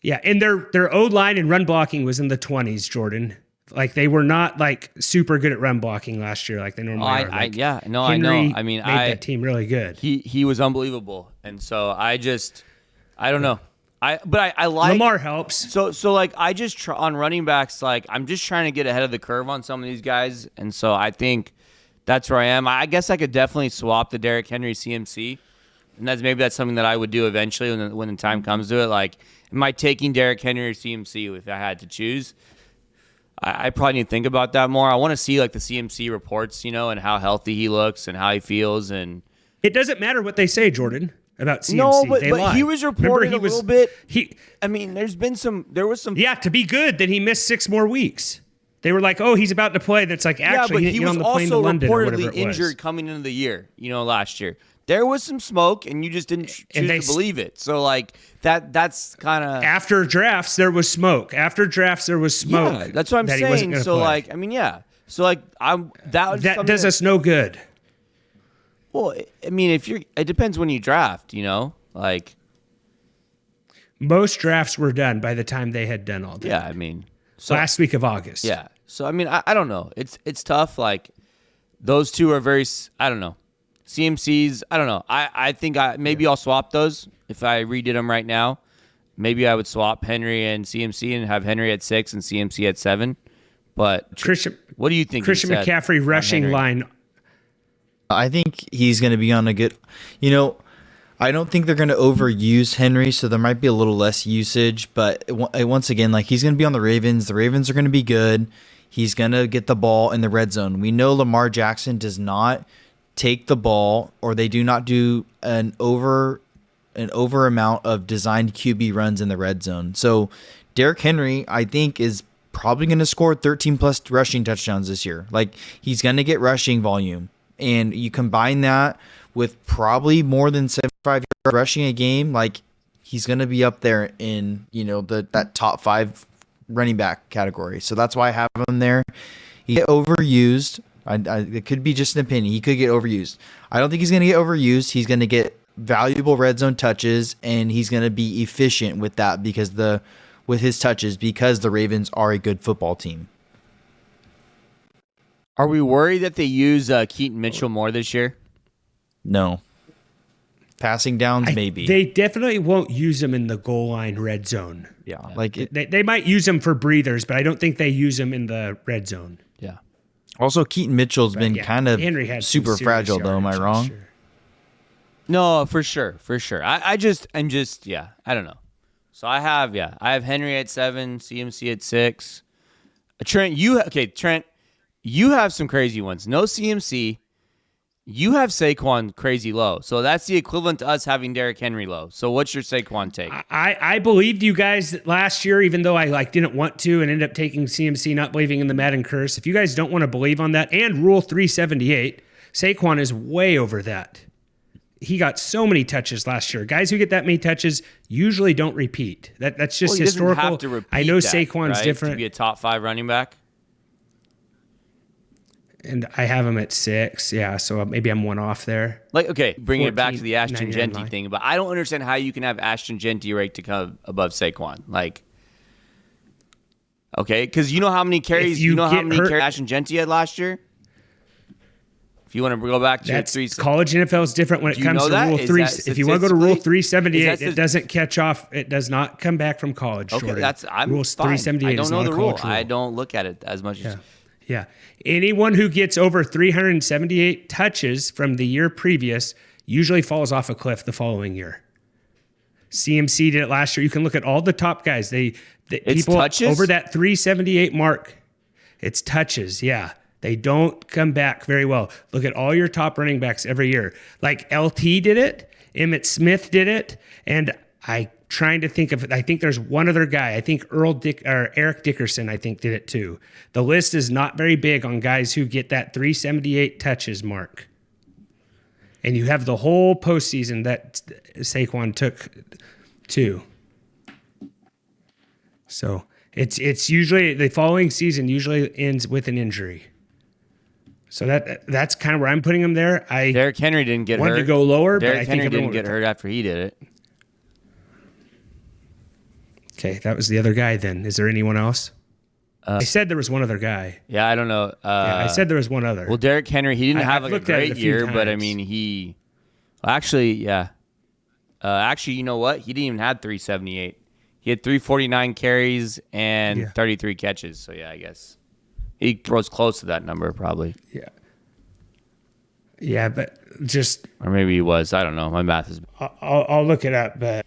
Yeah, and their O-line and run blocking was in the 20s, Jordan. They were not super good at run blocking last year like they normally are. I know. Henry I mean, made that team really good. He was unbelievable, and so I don't know. I like Lamar helps. So I just on running backs, I'm just trying to get ahead of the curve on some of these guys, and so I think that's where I am. I guess I could definitely swap the Derrick Henry CMC, and that's something that I would do eventually when the time comes to it. Am I taking Derrick Henry or CMC if I had to choose? I probably need to think about that more. I want to see like the CMC reports, and how healthy he looks and how he feels. And it doesn't matter what they say, Jordan, about CMC. No, but lie. He was reported a little bit. I mean, there was some. Yeah, to be good, then he missed 6 more weeks. They were like, oh, he's about to play. That's like, actually, but he was on the plane to London or whatever it was. reportedly injured coming into the year, last year. There was some smoke, and you just didn't choose to believe it. So, like, that's kind of... After drafts, there was smoke. Yeah, that's what I'm saying. So, play. Like, I mean, yeah. So, like, that does us no good. Well, I mean, it depends when you draft, Like... Most drafts were done by the time they had done all that. Yeah, I mean... last week of August. Yeah. So, I mean, I don't know. It's tough. Like, those two are very... I don't know. CMC's, I don't know. I think maybe I'll swap those if I redid them right now. Maybe I would swap Henry and CMC and have Henry at 6 and CMC at 7. But what do you think? Christian McCaffrey rushing line. I think he's going to be on a good... I don't think they're going to overuse Henry, so there might be a little less usage. But once again, like, he's going to be on the Ravens. The Ravens are going to be good. He's going to get the ball in the red zone. We know Lamar Jackson does not take the ball, or they do not do an over amount of designed QB runs in the red zone. So Derrick Henry, I think, is probably going to score 13 plus rushing touchdowns this year. Like, he's going to get rushing volume, and you combine that with probably more than 75 yards rushing a game, like, he's going to be up there in, that top 5 running back category. So that's why I have him there. He get overused. It could be just an opinion. He could get overused. I don't think he's going to get overused. He's going to get valuable red zone touches, and he's going to be efficient with that with his touches, because the Ravens are a good football team. Are we worried that they use Keaton Mitchell more this year? No. Passing downs, maybe. They definitely won't use him in the goal line red zone. Yeah. Like they might use him for breathers, but I don't think they use him in the red zone. Yeah. Also, Keaton Mitchell's been kind of super fragile, though. Am I wrong? Sure. No, for sure. I'm just, I don't know. So I have Henry at 7, CMC at 6. Trent, you have some crazy ones. No CMC. You have Saquon crazy low. So that's the equivalent to us having Derrick Henry low. So what's your Saquon take? I believed you guys last year, even though I didn't want to and ended up taking CMC, not believing in the Madden curse. If you guys don't want to believe on that, and Rule 378, Saquon is way over that. He got so many touches last year. Guys who get that many touches usually don't repeat. That's just historical. Have to repeat I know that, Saquon's right? different. To be a top 5 running back. And I have him at 6, yeah, so maybe I'm one off there. Like, okay, bringing it back to the Ashton Jeanty thing, but I don't understand how you can have Ashton Jeanty rate to come above Saquon. Like, okay, because you know how many carries carries Ashton Jeanty had last year? If you want to go back to college NFL is different when it comes to Rule 3. If you want to go to Rule 378, it doesn't catch off. It does not come back from college. Okay, Jordan. I'm Rule 378 I don't is know not the a rule. college rule. I don't look at it as much as... Yeah. Anyone who gets over 378 touches from the year previous usually falls off a cliff the following year. CMC did it last year. You can look at all the top guys. People touches? Over that 378 mark. It's touches, yeah. They don't come back very well. Look at all your top running backs every year. Like LT did it, Emmitt Smith did it, and I think there's one other guy. I think Eric Dickerson, I think, did it too. The list is not very big on guys who get that 378 touches mark. And you have the whole postseason that Saquon took too. So it's usually the following season usually ends with an injury. So that's kind of where I'm putting him there. Derrick Henry didn't get hurt. Wanted to go lower, Derrick but I Henry think didn't get hurt after he did it. Okay, that was the other guy then. Is there anyone else? I said there was one other guy. Yeah, I don't know. I said there was one other. Well, Derrick Henry, he didn't have a great year, but I mean, he... Actually, yeah. Actually, you know what? He didn't even have 378. He had 349 carries and 33 catches. So, yeah, I guess. He was close to that number, probably. Yeah. Yeah, but just... Or maybe he was. I don't know. My math is... I'll look it up, but...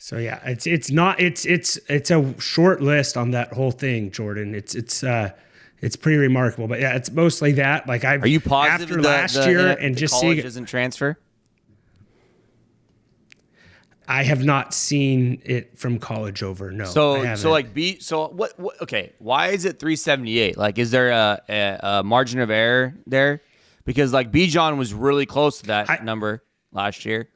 So yeah, it's a short list on that whole thing, Jordan. It's pretty remarkable. But yeah, it's mostly that. Like Are you positive after last year and just college seeing doesn't transfer? I have not seen it from college over. No. So what okay, why is it 378? Like, is there a margin of error there? Because like Bijan was really close to that number last year.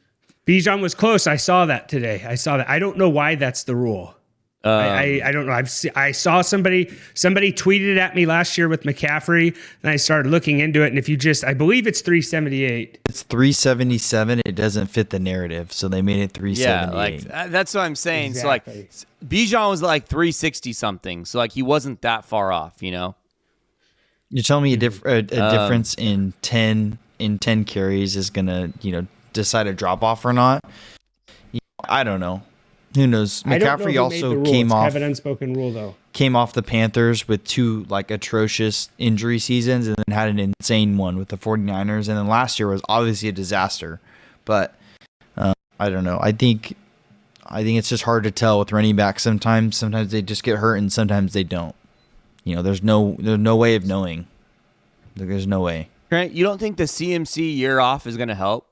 Bijan was close. I saw that today. I don't know why that's the rule. I don't know. I saw somebody tweeted at me last year with McCaffrey, and I started looking into it. And if you I believe it's 378. It's 377. It doesn't fit the narrative, so they made it 378. Yeah, like that's what I'm saying. Exactly. So like Bijan was like 360 something. So like he wasn't that far off, you know. You're telling me a difference in 10 carries is gonna decide a drop off or not? I don't know. Who knows? McCaffrey also came off. It's kind of an unspoken rule, though. Came off the Panthers with 2 like atrocious injury seasons, and then had an insane one with the 49ers, and then last year was obviously a disaster. But I don't know. I think it's just hard to tell with running backs. Sometimes they just get hurt, and sometimes they don't. There's no way of knowing. There's no way. Trent, you don't think the CMC year off is going to help?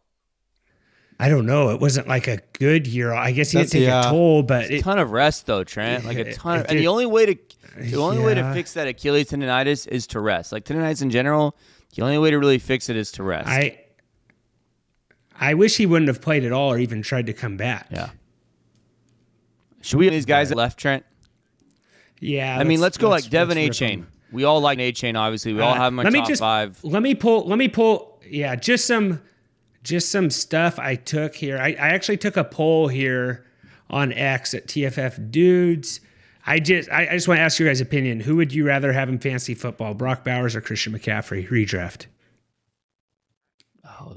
I don't know. It wasn't like a good year. I guess he didn't take a toll, but a ton of rest though, Trent. Like a ton. And the only way to fix that Achilles tendonitis is to rest. Like tendonitis in general, the only way to really fix it is to rest. I wish he wouldn't have played at all or even tried to come back. Yeah. Should we have these guys that left, Trent? Yeah. I mean, let's go like Devin A-Chain. We all like A-Chain, obviously. We all have him in my top 5. Let me pull. Yeah, just some stuff I took here. I actually took a poll here on X at TFF Dudes. I just want to ask your guys' opinion. Who would you rather have in fantasy football, Brock Bowers or Christian McCaffrey? Redraft. Oh.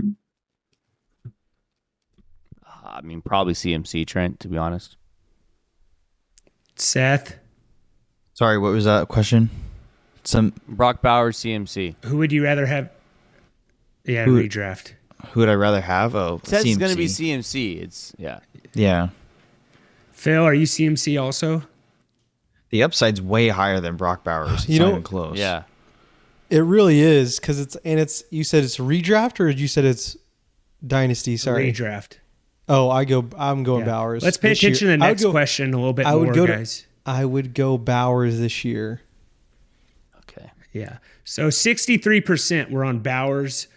I mean, probably CMC, Trent, to be honest. Seth? Sorry, what was that question? Brock Bowers, CMC. Who would you rather have? Yeah, redraft. Who would I rather have? Oh, it says CMC. It's going to be CMC. Yeah. Phil, are you CMC also? The upside's way higher than Brock Bowers. It's not even close. Yeah. It really is because you said it's redraft or you said it's dynasty? Sorry. Redraft. Oh, I'm going Bowers. Let's pay attention to the next question a little bit more, guys. I would go Bowers this year. Okay. Yeah. So 63% were on Bowers,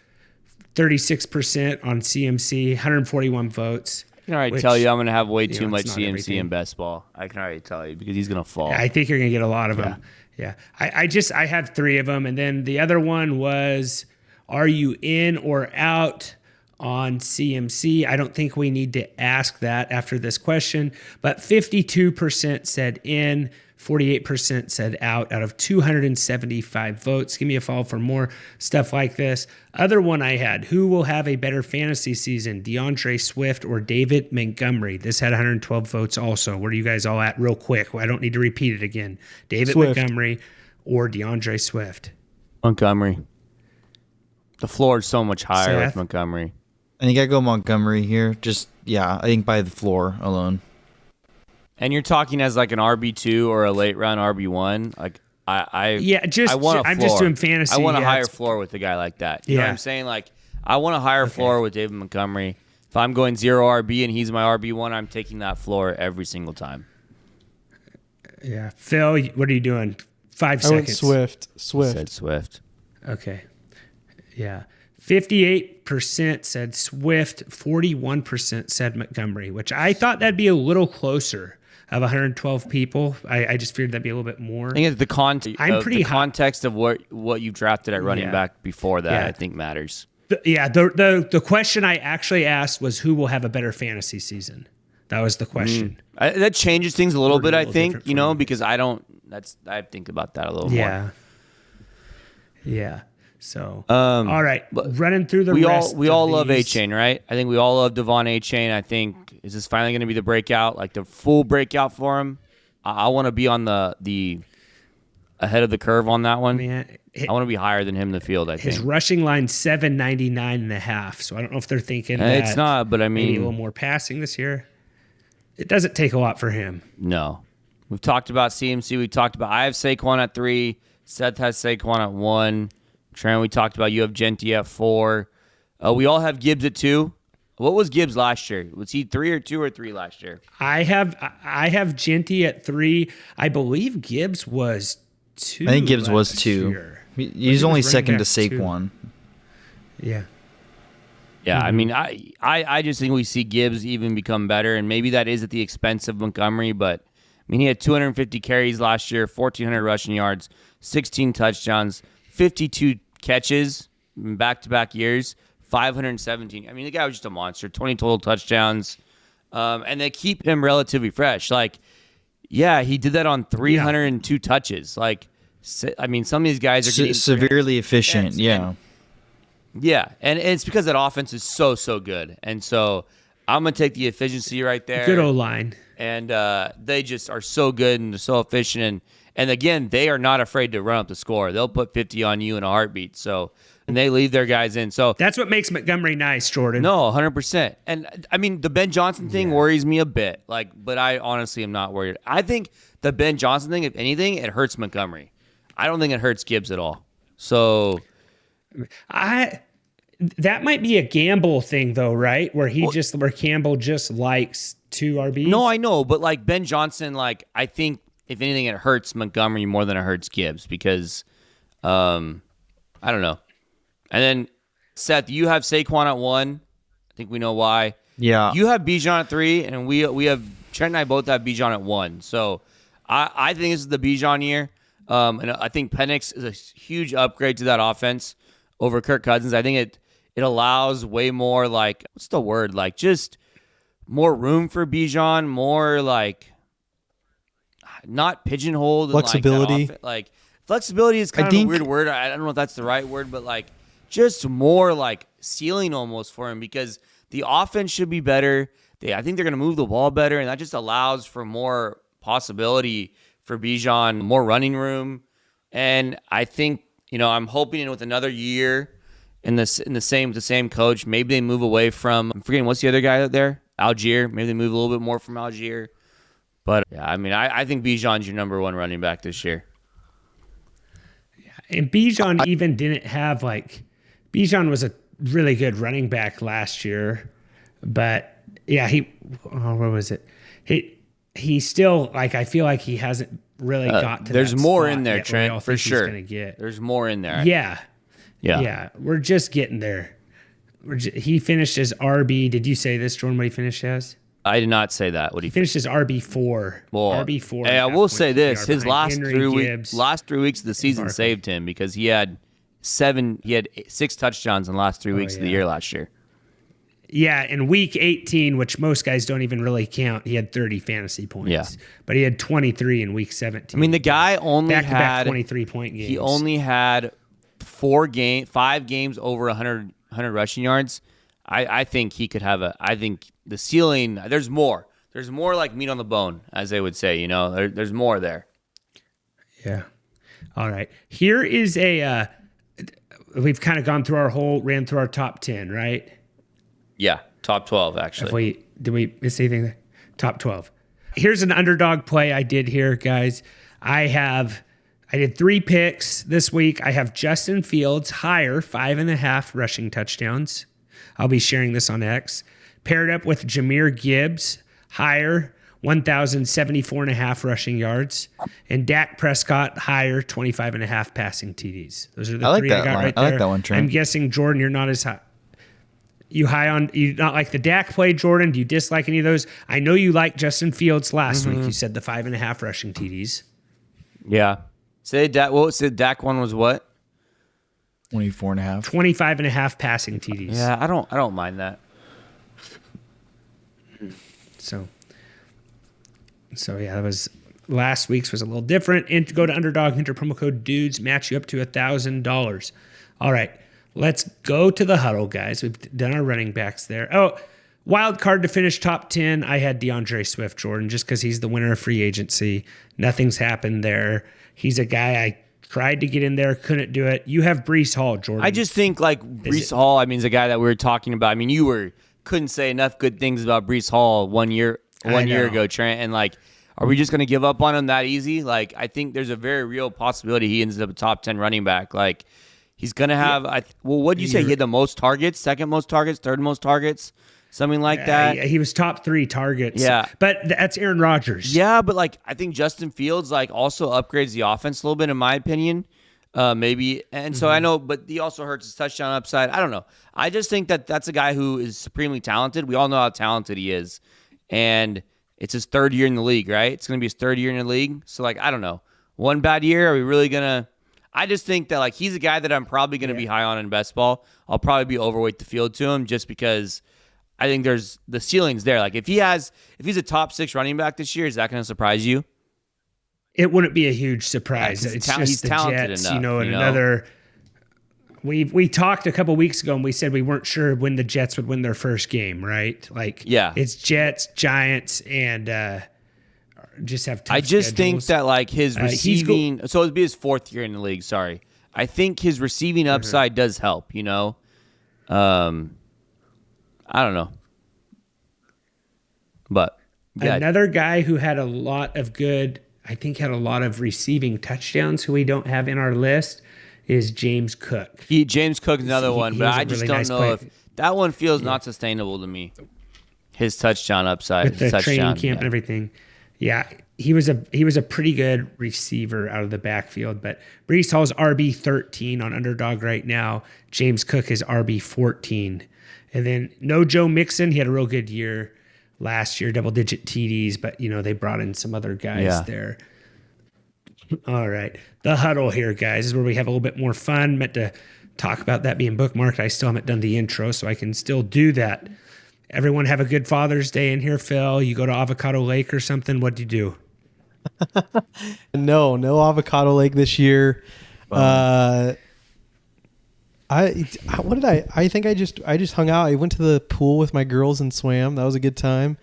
36% on CMC, 141 votes. I can already tell you I'm going to have way too much CMC in best ball. I can already tell you because he's going to fall. I think you're going to get a lot of them. Yeah. I have 3 of them. And then the other one was, are you in or out on CMC? I don't think we need to ask that after this question, but 52% said in, 48% said out of 275 votes. Give me a follow for more stuff like this. Other one I had, who will have a better fantasy season, DeAndre Swift or David Montgomery? This had 112 votes also. Where are you guys all at real quick? I don't need to repeat it again. David Montgomery or DeAndre Swift? Montgomery. The floor is so much higher Seth? with Montgomery. I think I go Montgomery here. I think by the floor alone. And you're talking as like an RB2 or a late round RB1. Like I want a floor. I'm just doing fantasy. I want a higher floor with a guy like that. You know what I'm saying? Like I want a higher floor with David Montgomery. If I'm going 0 RB and he's my RB1, I'm taking that floor every single time. Yeah. Phil, what are you doing? 5 seconds. I went Swift. I said Swift. Okay. Yeah. 58% said Swift, 41% said Montgomery, which I thought that'd be a little closer of 112 people. I just figured that'd be a little bit more. I think it's the context of what you drafted at running back before that, I think matters. The question I actually asked was who will have a better fantasy season? That was the question. That changes things a little bit, I think, because I think about that a little more. Yeah. So, all right, running through the rest. We all love A-Chain, right? I think we all love Devon A-Chain. I think, is this finally going to be the breakout, like the full breakout for him? I want to be on the ahead of the curve on that one. Man, I want to be higher than him in the field, I think. His rushing line 799.5. So I don't know if they're thinking it's not, but I mean, maybe a little more passing this year. It doesn't take a lot for him. No. We've talked about CMC. I have Saquon at 3. Seth has Saquon at 1. Trent, we talked about. You have Jeanty at 4. We all have Gibbs at 2. What was Gibbs last year? Was he 3 or 2 or 3 last year? I have Jeanty at 3. I believe Gibbs was 2. I think Gibbs was 2. Year. He's only second to Saquon. Yeah. Yeah, I mean, I just think we see Gibbs even become better, and maybe that is at the expense of Montgomery, but I mean, he had 250 carries last year, 1,400 rushing yards, 16 touchdowns, 52 catches in back-to-back years, 517. I mean, the guy was just a monster, 20 total touchdowns, and they keep him relatively fresh. Like, yeah, he did that on 302 touches. Like, I mean, some of these guys are getting severely efficient, yeah. Yeah, and it's because that offense is so good. And so I'm going to take the efficiency right there. Good O-line. And they just are so good and so efficient. And again, they are not afraid to run up the score. They'll put 50 on you in a heartbeat. So, and they leave their guys in. So that's what makes Montgomery nice, Jordan. No, 100%. And I mean, the Ben Johnson thing worries me a bit. Like, but I honestly am not worried. I think the Ben Johnson thing, if anything, it hurts Montgomery. I don't think it hurts Gibbs at all. So that might be a gamble thing though, right? Where Campbell just likes 2 RBs. No, I know, but like Ben Johnson, like I think if anything, it hurts Montgomery more than it hurts Gibbs because, I don't know. And then Seth, you have Saquon at 1. I think we know why. Yeah. You have Bijan at 3, and we have Trent and I both have Bijan at 1. So I think this is the Bijan year. And I think Penix is a huge upgrade to that offense over Kirk Cousins. I think it allows way more, like, what's the word? Like, just more room for Bijan, more, like, not pigeonholed. Flexibility. Like flexibility is kind of a weird word. I don't know if that's the right word, but, like, just more, like, ceiling almost for him because the offense should be better. I think they're going to move the ball better, and that just allows for more possibility for Bijan, more running room. And I think, I'm hoping with another year with the same coach, maybe they move away from, I'm forgetting, what's the other guy out there? Algier. Maybe they move a little bit more from Algier. But yeah, I mean, I think Bijan's your number 1 running back this year. Yeah, and Bijan even didn't have Bijan was a really good running back last year, but yeah, what was it? He still, I feel like he hasn't really got to there's that more spot in there, yet Trent, for sure. There's more in there. Yeah. We're just getting there. He finished as RB. Did you say this, Jordan, what he finished as? I did not say that. What he finished as RB4. Well, RB4. Hey, I will say this: his last Henry, 3 Gibbs, weeks, last 3 weeks of the season Barkley. saved him because he had 6 touchdowns in the last 3 weeks of the year last year. Yeah, in week 18, which most guys don't even really count, he had 30 fantasy points. Yeah. But he had 23 in week 17. I mean, the guy only back-to-back had 23-point games. He only had 5 games over 100 rushing yards. I think he could have I think the ceiling, there's more. There's more like meat on the bone, as they would say, there's more there. Yeah. All right. Here is we've kind of ran through our top 10, right? Yeah, top 12, actually. Did we miss anything there? Top 12. Here's an underdog play I did here, guys. I did 3 picks this week. I have Justin Fields higher, 5.5 rushing touchdowns. I'll be sharing this on X. Paired up with Jahmyr Gibbs, higher, 1,074.5 rushing yards. And Dak Prescott, higher, 25.5 passing TDs. Those are the 3 I got right there. I like that one, Trent. I'm guessing, Jordan, you're not as high. You not like the Dak play, Jordan? Do you dislike any of those? I know you liked Justin Fields last week. You said the 5.5 rushing TDs. Yeah. Dak one was what? 24.5. 25.5 passing TDs. Yeah, I don't mind that. So yeah, that was last week's was a little different. And to go to Underdog, enter promo code DUDES, match you up to $1,000. All right, let's go to the huddle, guys. We've done our running backs there. Oh, wild card to finish top 10. I had DeAndre Swift, Jordan, just because he's the winner of free agency. Nothing's happened there. He's a guy I tried to get in there, couldn't do it. You have Breece Hall, Jordan. I just think Breece Hall, is a guy that we were talking about. I mean, couldn't say enough good things about Breece Hall 1 year 1 year ago, Trent. And like, are we just going to give up on him that easy? Like, I think there's a very real possibility he ends up a top 10 running back. Like, he's going to have, what did you say? He had the most targets, second most targets, third most targets, something like that. Yeah, he was top 3 targets. Yeah. But that's Aaron Rodgers. Yeah, but like, I think Justin Fields like also upgrades the offense a little bit, in my opinion. Maybe. And so I know, but he also hurts his touchdown upside. I don't know. I just think that that's a guy who is supremely talented. We all know how talented he is. And it's his 3rd year in the league, right? It's going to be his 3rd year in the league. So, like, I don't know. One bad year, are we really going to – I just think that, like, he's a guy that I'm probably going to be high on in best ball. I'll probably be overweight the field to him just because I think there's – the ceiling's there. Like, if he's a top 6 running back this year, is that going to surprise you? It wouldn't be a huge surprise. Yeah, it's just he's the talented Jets, enough, another – We talked a couple weeks ago and we said we weren't sure when the Jets would win their first game, right? Like, it's Jets, Giants, and just have tough I just think schedules. that like his receiving, so it'd be his 4th year in the league. Sorry, I think his receiving upside does help. I don't know, but another guy who had a lot of receiving touchdowns who we don't have in our list is James Cook. James Cook's another one, but I just don't know if that one feels not sustainable to me. His touchdown upside, with the training camp and everything. Yeah, he was a pretty good receiver out of the backfield. But Breece Hall's RB 13 on Underdog right now. James Cook is RB 14, and then no Joe Mixon. He had a real good year last year, double-digit TDs. But they brought in some other guys there. All right. The huddle here, guys, is where we have a little bit more fun. Meant to talk about that being bookmarked. I still haven't done the intro, so I can still do that. Everyone have a good Father's Day in here, Phil. You go to Avocado Lake or something? What'd you do? No Avocado Lake this year. I think I just hung out. I went to the pool with my girls and swam. That was a good time.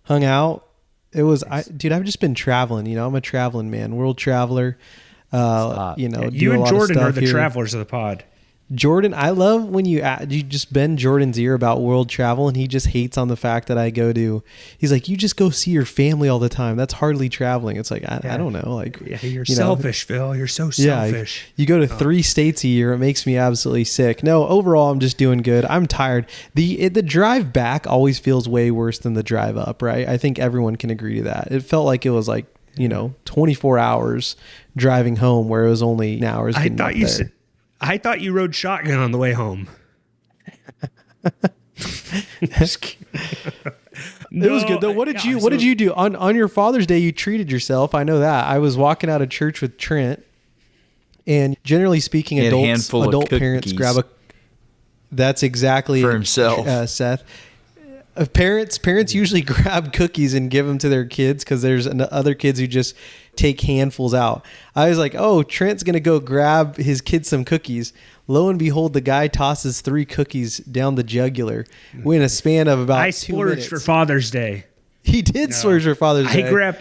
Hung out. It was, I've just been traveling. I'm a traveling man, world traveler. You and Jordan are the travelers of the pod. Jordan, I love when you just bend Jordan's ear about world travel, and he just hates on the fact that I go to. He's like, you just go see your family all the time. That's hardly traveling. It's like I don't know. Like, you're selfish, Phil. You're so selfish. You go to 3 states a year. It makes me absolutely sick. No, overall, I'm just doing good. I'm tired. The drive back always feels way worse than the drive up. Right? I think everyone can agree to that. It felt like it was like 24 hours driving home, where it was only hours. I thought you rode shotgun on the way home. It was good though. What did you do on your Father's Day? You treated yourself. I know that. I was walking out of church with Trent, and generally speaking, adult parents grab a. That's exactly for himself, Seth. Parents usually grab cookies and give them to their kids because there's other kids who just take handfuls out. I was like, oh, Trent's going to go grab his kids some cookies. Lo and behold, the guy tosses 3 cookies down the jugular in a span of about 2 minutes. I splurged for Father's Day. He did splurge for Father's Day.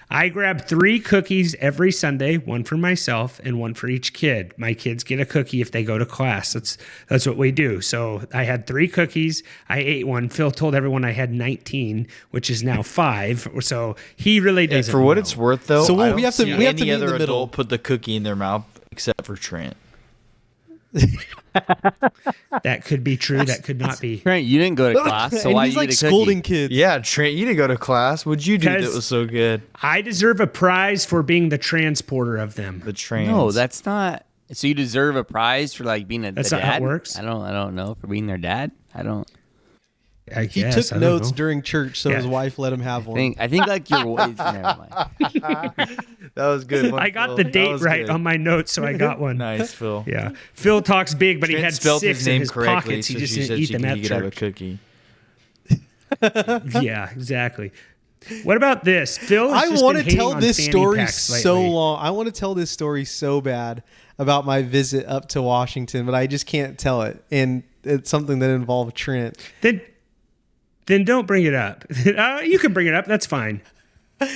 I grab 3 cookies every Sunday, one for myself and one for each kid. My kids get a cookie if they go to class. That's what we do. So I had 3 cookies. I ate one. Phil told everyone I had 19, which is now 5. So he really doesn't. For what it's worth, though, so we have to meet in the middle. Adult put the cookie in their mouth except for Trent. That could be true. That could not be. Trent, you didn't go to class, so why he's you like eat a cookie? scolding kids. Yeah, Trent, you didn't go to class. What'd you do that was so good? I deserve a prize for being the transporter of them. The trans. No, that's not. So you deserve a prize for like being That's a not dad? how it works. I don't know, for being their dad. He took notes during church, so his wife let him have one. I think like your wife. Never mind. That was good. I got the date right on my notes, so I got one. Nice, Phil. Yeah, Phil talks big, but Trent he had spelled 6 his name in his correctly, pockets. He so just she didn't said eat she them could at have a church. cookie. Yeah, exactly. What about this? Phil? I want to tell this story so long. I want to tell this story so bad about my visit up to Washington, but I just can't tell it, and it's something that involved Trent. Then don't bring it up. You can bring it up. That's fine.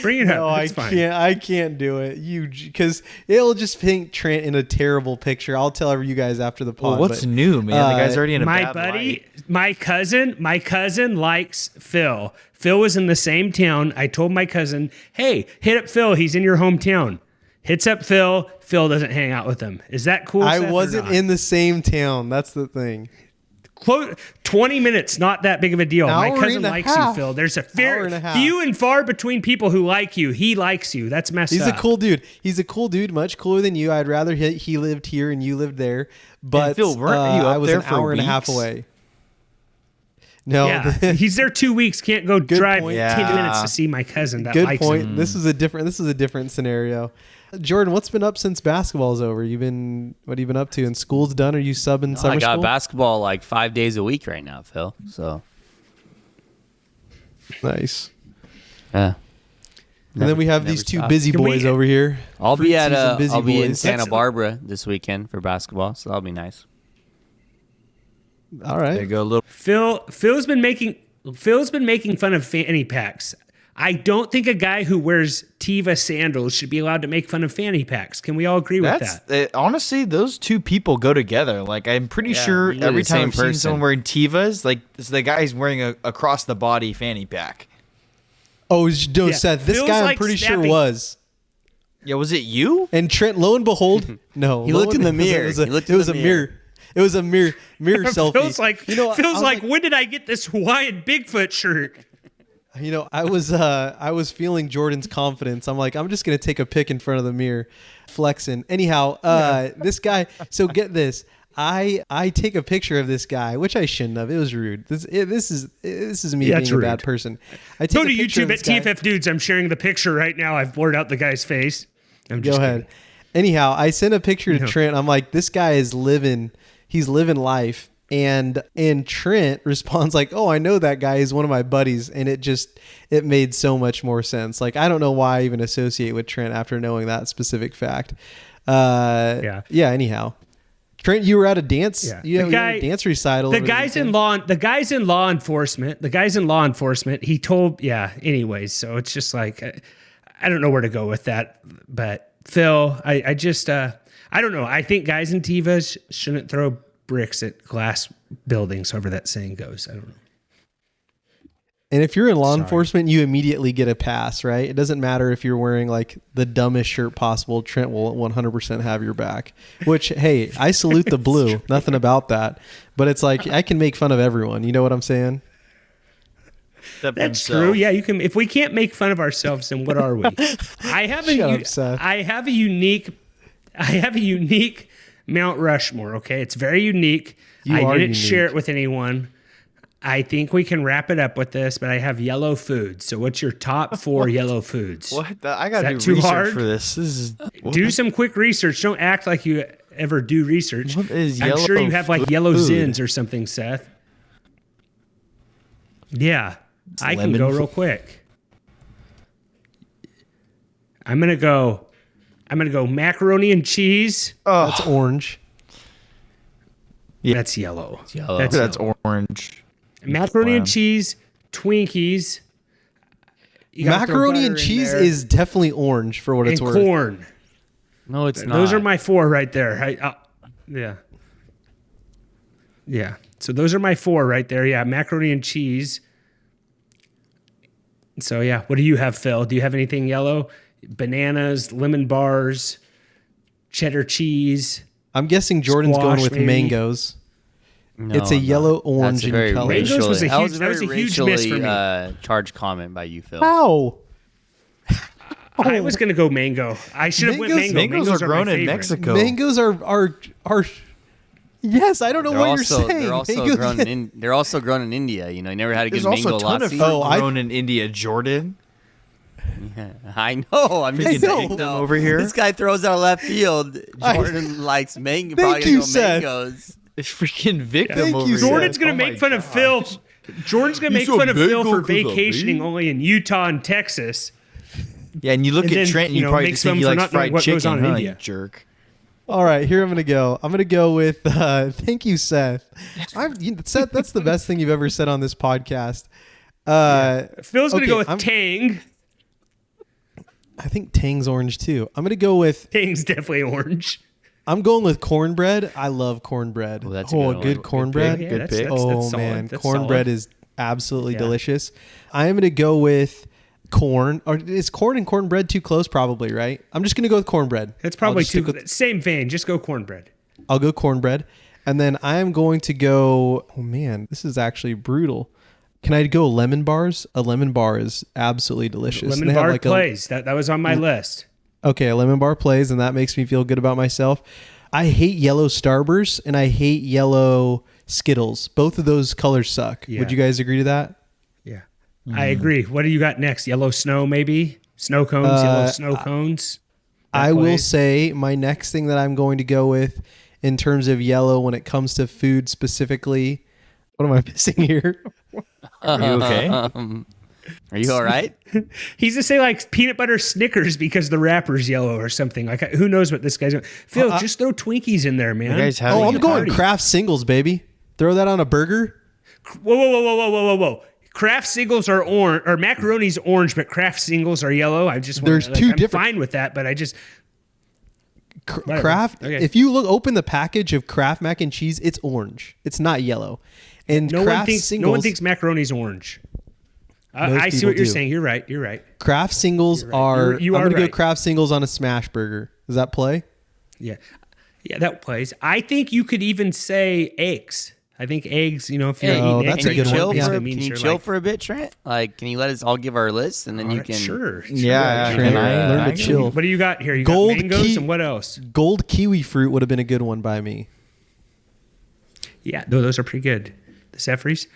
Bring it No, up. I It's fine. can't. I can't do it. Because it'll just paint Trent in a terrible picture. I'll tell you guys after the pod. Well, what's new, man? The guy's already in a My bad buddy, light. my cousin likes Phil. Phil was in the same town. I told my cousin, hey, hit up Phil. He's in your hometown. Hits up Phil. Phil doesn't hang out with him. Is that cool? I Seth, or wasn't not? in the same town. That's the thing. 20 minutes, not that big of a deal. My Hour cousin and a likes you, half. Phil. There's a Hour and a half. few and far between people who like you. He likes you. That's messed He's up. a cool dude. He's a cool dude, much cooler than you. I'd rather he lived here and you lived there. But Phil, weren't you up I was there an for hour and a half weeks? away. No, Yeah, he's there 2 weeks. Can't go drive point. 10 Yeah. minutes to see my cousin that good likes point. him. This is a different scenario. Jordan, what's been up since basketball's over? What have you been up to? And school's done? Are you subbing summer I got school? basketball like 5 days a week right now, Phil. So Nice. yeah. And then we have never these two stops. busy Can we- boys over here. I'll be at Fruit season busy I'll be in boys. Santa Barbara this weekend for basketball, so that'll be nice. All There you right. go, a little. Phil's been making fun of fanny packs. I don't think a guy who wears Teva sandals should be allowed to make fun of fanny packs. Can we all agree with that? Honestly, those two people go together. Like, I'm pretty sure usually every the time same I've seen person. someone wearing Tevas, like, it's the guy's wearing a across the body fanny pack. Oh, no, Yeah. Seth. This Feels guy, I'm like pretty sure snapping. was. Yeah, was it you? And Trent, lo and behold, no. He lo looked and- in the mirror. It was a, He looked it in was the a mirror. mirror. It was a mirror selfie. Feels like I was like, when did I get this Hawaiian Bigfoot shirt? I was feeling Jordan's confidence. I'm like, I'm just gonna take a pic in front of the mirror, flexing. Anyhow, this guy. So get this. I take a picture of this guy, which I shouldn't have. It was rude. This is me Yeah, being it's a rude. bad person. I take Go a to picture of YouTube at this guy. TFF Dudes. I'm sharing the picture right now. I've blurred out the guy's face. I'm Go just ahead. kidding. Anyhow, I sent a picture to No. Trent. I'm like, this guy is living. He's living life. And Trent responds like, "Oh, I know that guy. He's one of my buddies." And it made so much more sense. Like, I don't know why I even associate with Trent after knowing that specific fact. Yeah. Anyhow, Trent, you were at a dance. Yeah. You were at a dance recital. The over guys weekend. the guys in law enforcement. He told, anyways. So it's just like, I don't know where to go with that. But Phil, I don't know. I think guys in Tevas shouldn't throw bricks at glass buildings, however that saying goes. I don't know. And if you're in law enforcement, you immediately get a pass, right? It doesn't matter if you're wearing like the dumbest shirt possible. Trent will 100% have your back, which, hey, I salute the blue. Nothing about that. But it's like, I can make fun of everyone. You know what I'm saying? That's true. Yeah, you can. If we can't make fun of ourselves, then what are we? I have a unique Mount Rushmore. Okay, it's very unique. I didn't share it with anyone. I think we can wrap it up with this, but I have yellow foods. So, what's your top 4 yellow foods? What? I got to that do too research hard? for this. This is Do some quick research. Don't act like you ever do research. What is I'm sure yellow you have like food? yellow zins or something, Seth. Yeah, I can lemon go fo- real quick. I'm gonna go macaroni and cheese. That's orange. Yeah. That's yellow. yellow. That's yellow. orange. Macaroni and Wow. cheese, Twinkies. You gotta throw Macaroni butter and in cheese there, is definitely orange for what and it's worth. corn. No, it's not. Those are my 4 right there. Yeah. So those are my 4 right there. Yeah, macaroni and cheese. So yeah, what do you have, Phil? Do you have anything yellow? Bananas, lemon bars, cheddar cheese. I'm guessing Jordan's Squash, going with maybe? mangoes. No, It's a I'm not. yellow, orange, That's a and very color. Mangoes racially- was a that huge- a that was very a huge miss for racially, me. charged comment by you, Phil. How? I was gonna go mango. I should have went mango. Mangoes are grown my in favorite. Mexico. Mangoes are. Yes, I don't know They're what also you're saying. they're also Mangoes- grown they're also grown in India. You know, you never had a good There's mango also a ton of lassi. fruit Oh, I- grown in India, Jordan. I know. I'm just know. saying. though. Over here. This guy throws out left field. Jordan likes mango. Probably you, gonna go Seth. mangoes. It's freaking victim Thank over you, here. Jordan's gonna Oh make my fun of gosh. Phil. Jordan's gonna make said fun of Phil mango for 'cause of vacationing me? only in Utah and Texas. Yeah, and you look And at then, Trent and you you know, probably makes just think fun he for likes not knowing fried what goes chicken, on in huh, India. you jerk. All right, here I'm gonna go. I'm gonna go with thank you, Seth. Seth, that's the best thing you've ever said on this podcast. Phil's gonna okay, go with I'm- Tang. I think Tang's orange too. I'm gonna go with Tang's definitely orange. I'm going with cornbread. I love cornbread. Oh, that's a good cornbread. Good pick. That's man, solid. cornbread is absolutely delicious. I am going to go with corn. Or is corn and cornbread too close? Probably, right? I'm just going to go with cornbread. It's probably same vein. Just go cornbread. I'll go cornbread. And then I am going to go, oh man, this is actually brutal. Can I go lemon bars? A lemon bar is absolutely delicious. Lemon bar plays. That was on my list. Okay, a lemon bar plays, and that makes me feel good about myself. I hate yellow Starburst, and I hate yellow Skittles. Both of those colors suck. Yeah. Would you guys agree to that? Yeah. I agree. What do you got next? Yellow snow, maybe? Snow cones, yellow snow cones? I will say my next thing that I'm going to go with in terms of yellow when it comes to food specifically. What am I missing here? Are you okay? Are you all right? He's to say like peanut butter Snickers because the wrapper's yellow or something. Like who knows what this guy's doing? Phil, just throw Twinkies in there, man. I'm going Kraft Singles, baby. Throw that on a burger. Whoa. Kraft Singles are orange, or macaroni's orange, but Kraft Singles are yellow. There's two different. I'm fine with that, but I just Kraft. Okay. If you open the package of Kraft mac and cheese, it's orange. It's not yellow. And no one thinks macaroni's orange. I see what you're saying. You're right. Kraft Singles are. I'm going to go Kraft Singles on a smash burger. Does that play? Yeah, that plays. I think you could even say eggs. I think eggs. If you're eating that's eggs, a good one. Can you chill for a bit, Trent? Like, can you let us all give our lists and then you can? Sure. Yeah, Trent, learn to chill. What do you got here? You got mangoes and what else? Gold kiwi fruit would have been a good one by me. Yeah, those are pretty good. The Zephyrs.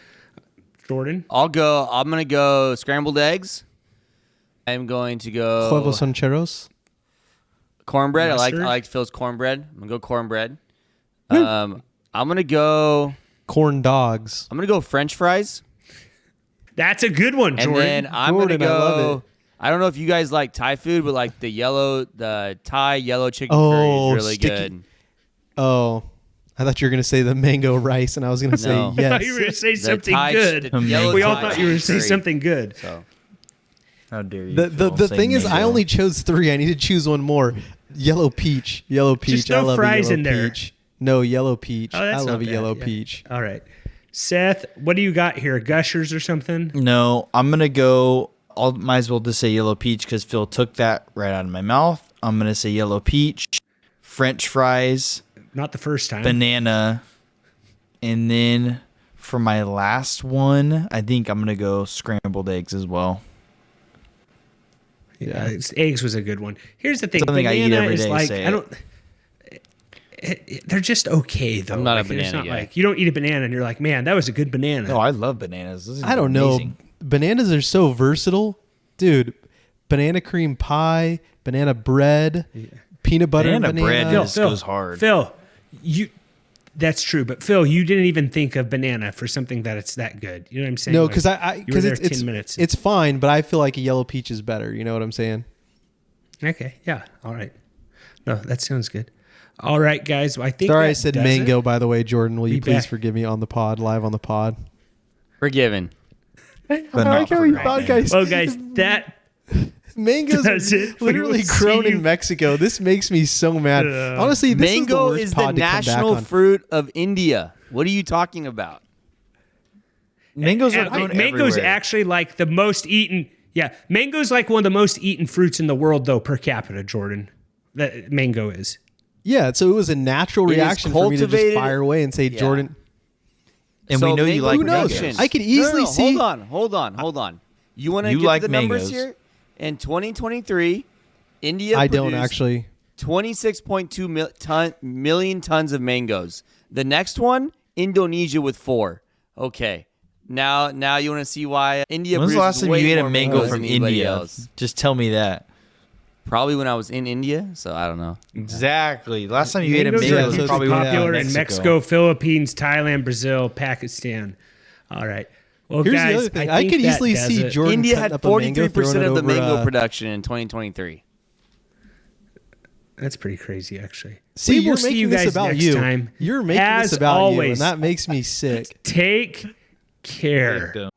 Jordan? I'm going to go scrambled eggs. I'm going to go... Huevos rancheros. Cornbread. I like Phil's cornbread. I'm going to go cornbread. I'm going to go... Corn dogs. I'm going to go French fries. That's a good one, Jordan. And then I'm going to go... I don't know if you guys like Thai food, but like the Thai yellow chicken curry is really good. Oh, I thought you were going to say the mango rice, and I was going to say yes. I thought you were going to say something good. We all thought you were going to say something good. So. How dare you? The thing is, I only chose 3. I need to choose one more. Yellow peach. Just I love fries a yellow in there. peach. No, yellow peach. Oh, that's I love not a yellow bad. peach. All right. Seth, what do you got here? Gushers or something? No, I'm going to go... might as well just say yellow peach because Phil took that right out of my mouth. I'm going to say yellow peach, French fries... Not the first time. Banana. And then for my last one, I think I'm going to go scrambled eggs as well. Yeah, eggs was a good one. Here's the thing. Something banana I eat every is day. like, I don't... they're just okay, though. I'm not a banana guy. Like, you don't eat a banana and you're like, man, that was a good banana. No, I love bananas. I don't know. Bananas are so versatile. Dude, banana cream pie, banana bread, peanut butter banana and banana. bread goes hard. Phil, that's true, but Phil, you didn't even think of banana for something that it's that good. You know what I'm saying? No, because it's 10 minutes. It's fine, but I feel like a yellow peach is better. You know what I'm saying? Okay, yeah, all right. No, that sounds good. All right, guys. I think. Sorry, I said mango. It. By the way, Jordan, will you please back. forgive me on the pod, live on the pod? Forgiven. But not for guys. Well, guys, that. Mango's literally grown in Mexico. This makes me so mad. Honestly, this mango is is the national fruit of India. What are you talking about? Mangoes are grown Mango's everywhere. actually like the most eaten. Yeah, mango's like one of the most eaten fruits in the world, though, per capita. Jordan, that mango is. Yeah, so it was a natural reaction for me to just fire away and say, Jordan. And we know you like mangoes. I could easily see. Hold on. You want to get like the numbers mangoes. here? In 2023, India I produced don't actually. 26.2 million tons of mangoes. The next one, Indonesia with 4. Okay. Now you want to see why India When's the last time you ate a mango mangoes from than anybody India? else. Just tell me that. Probably when I was in India, so I don't know. Exactly. Last time you ate a Mangoes mango are was probably when you were popular in in Mexico, Philippines, Thailand, Brazil, Pakistan. All right. Well, Here's guys, the other thing. I could easily see Jordan. India had 43% of the mango production. production in 2023. That's pretty crazy, actually. See, we will see you guys about next you. time. You're making As this about always, you, and that makes me sick. Take care.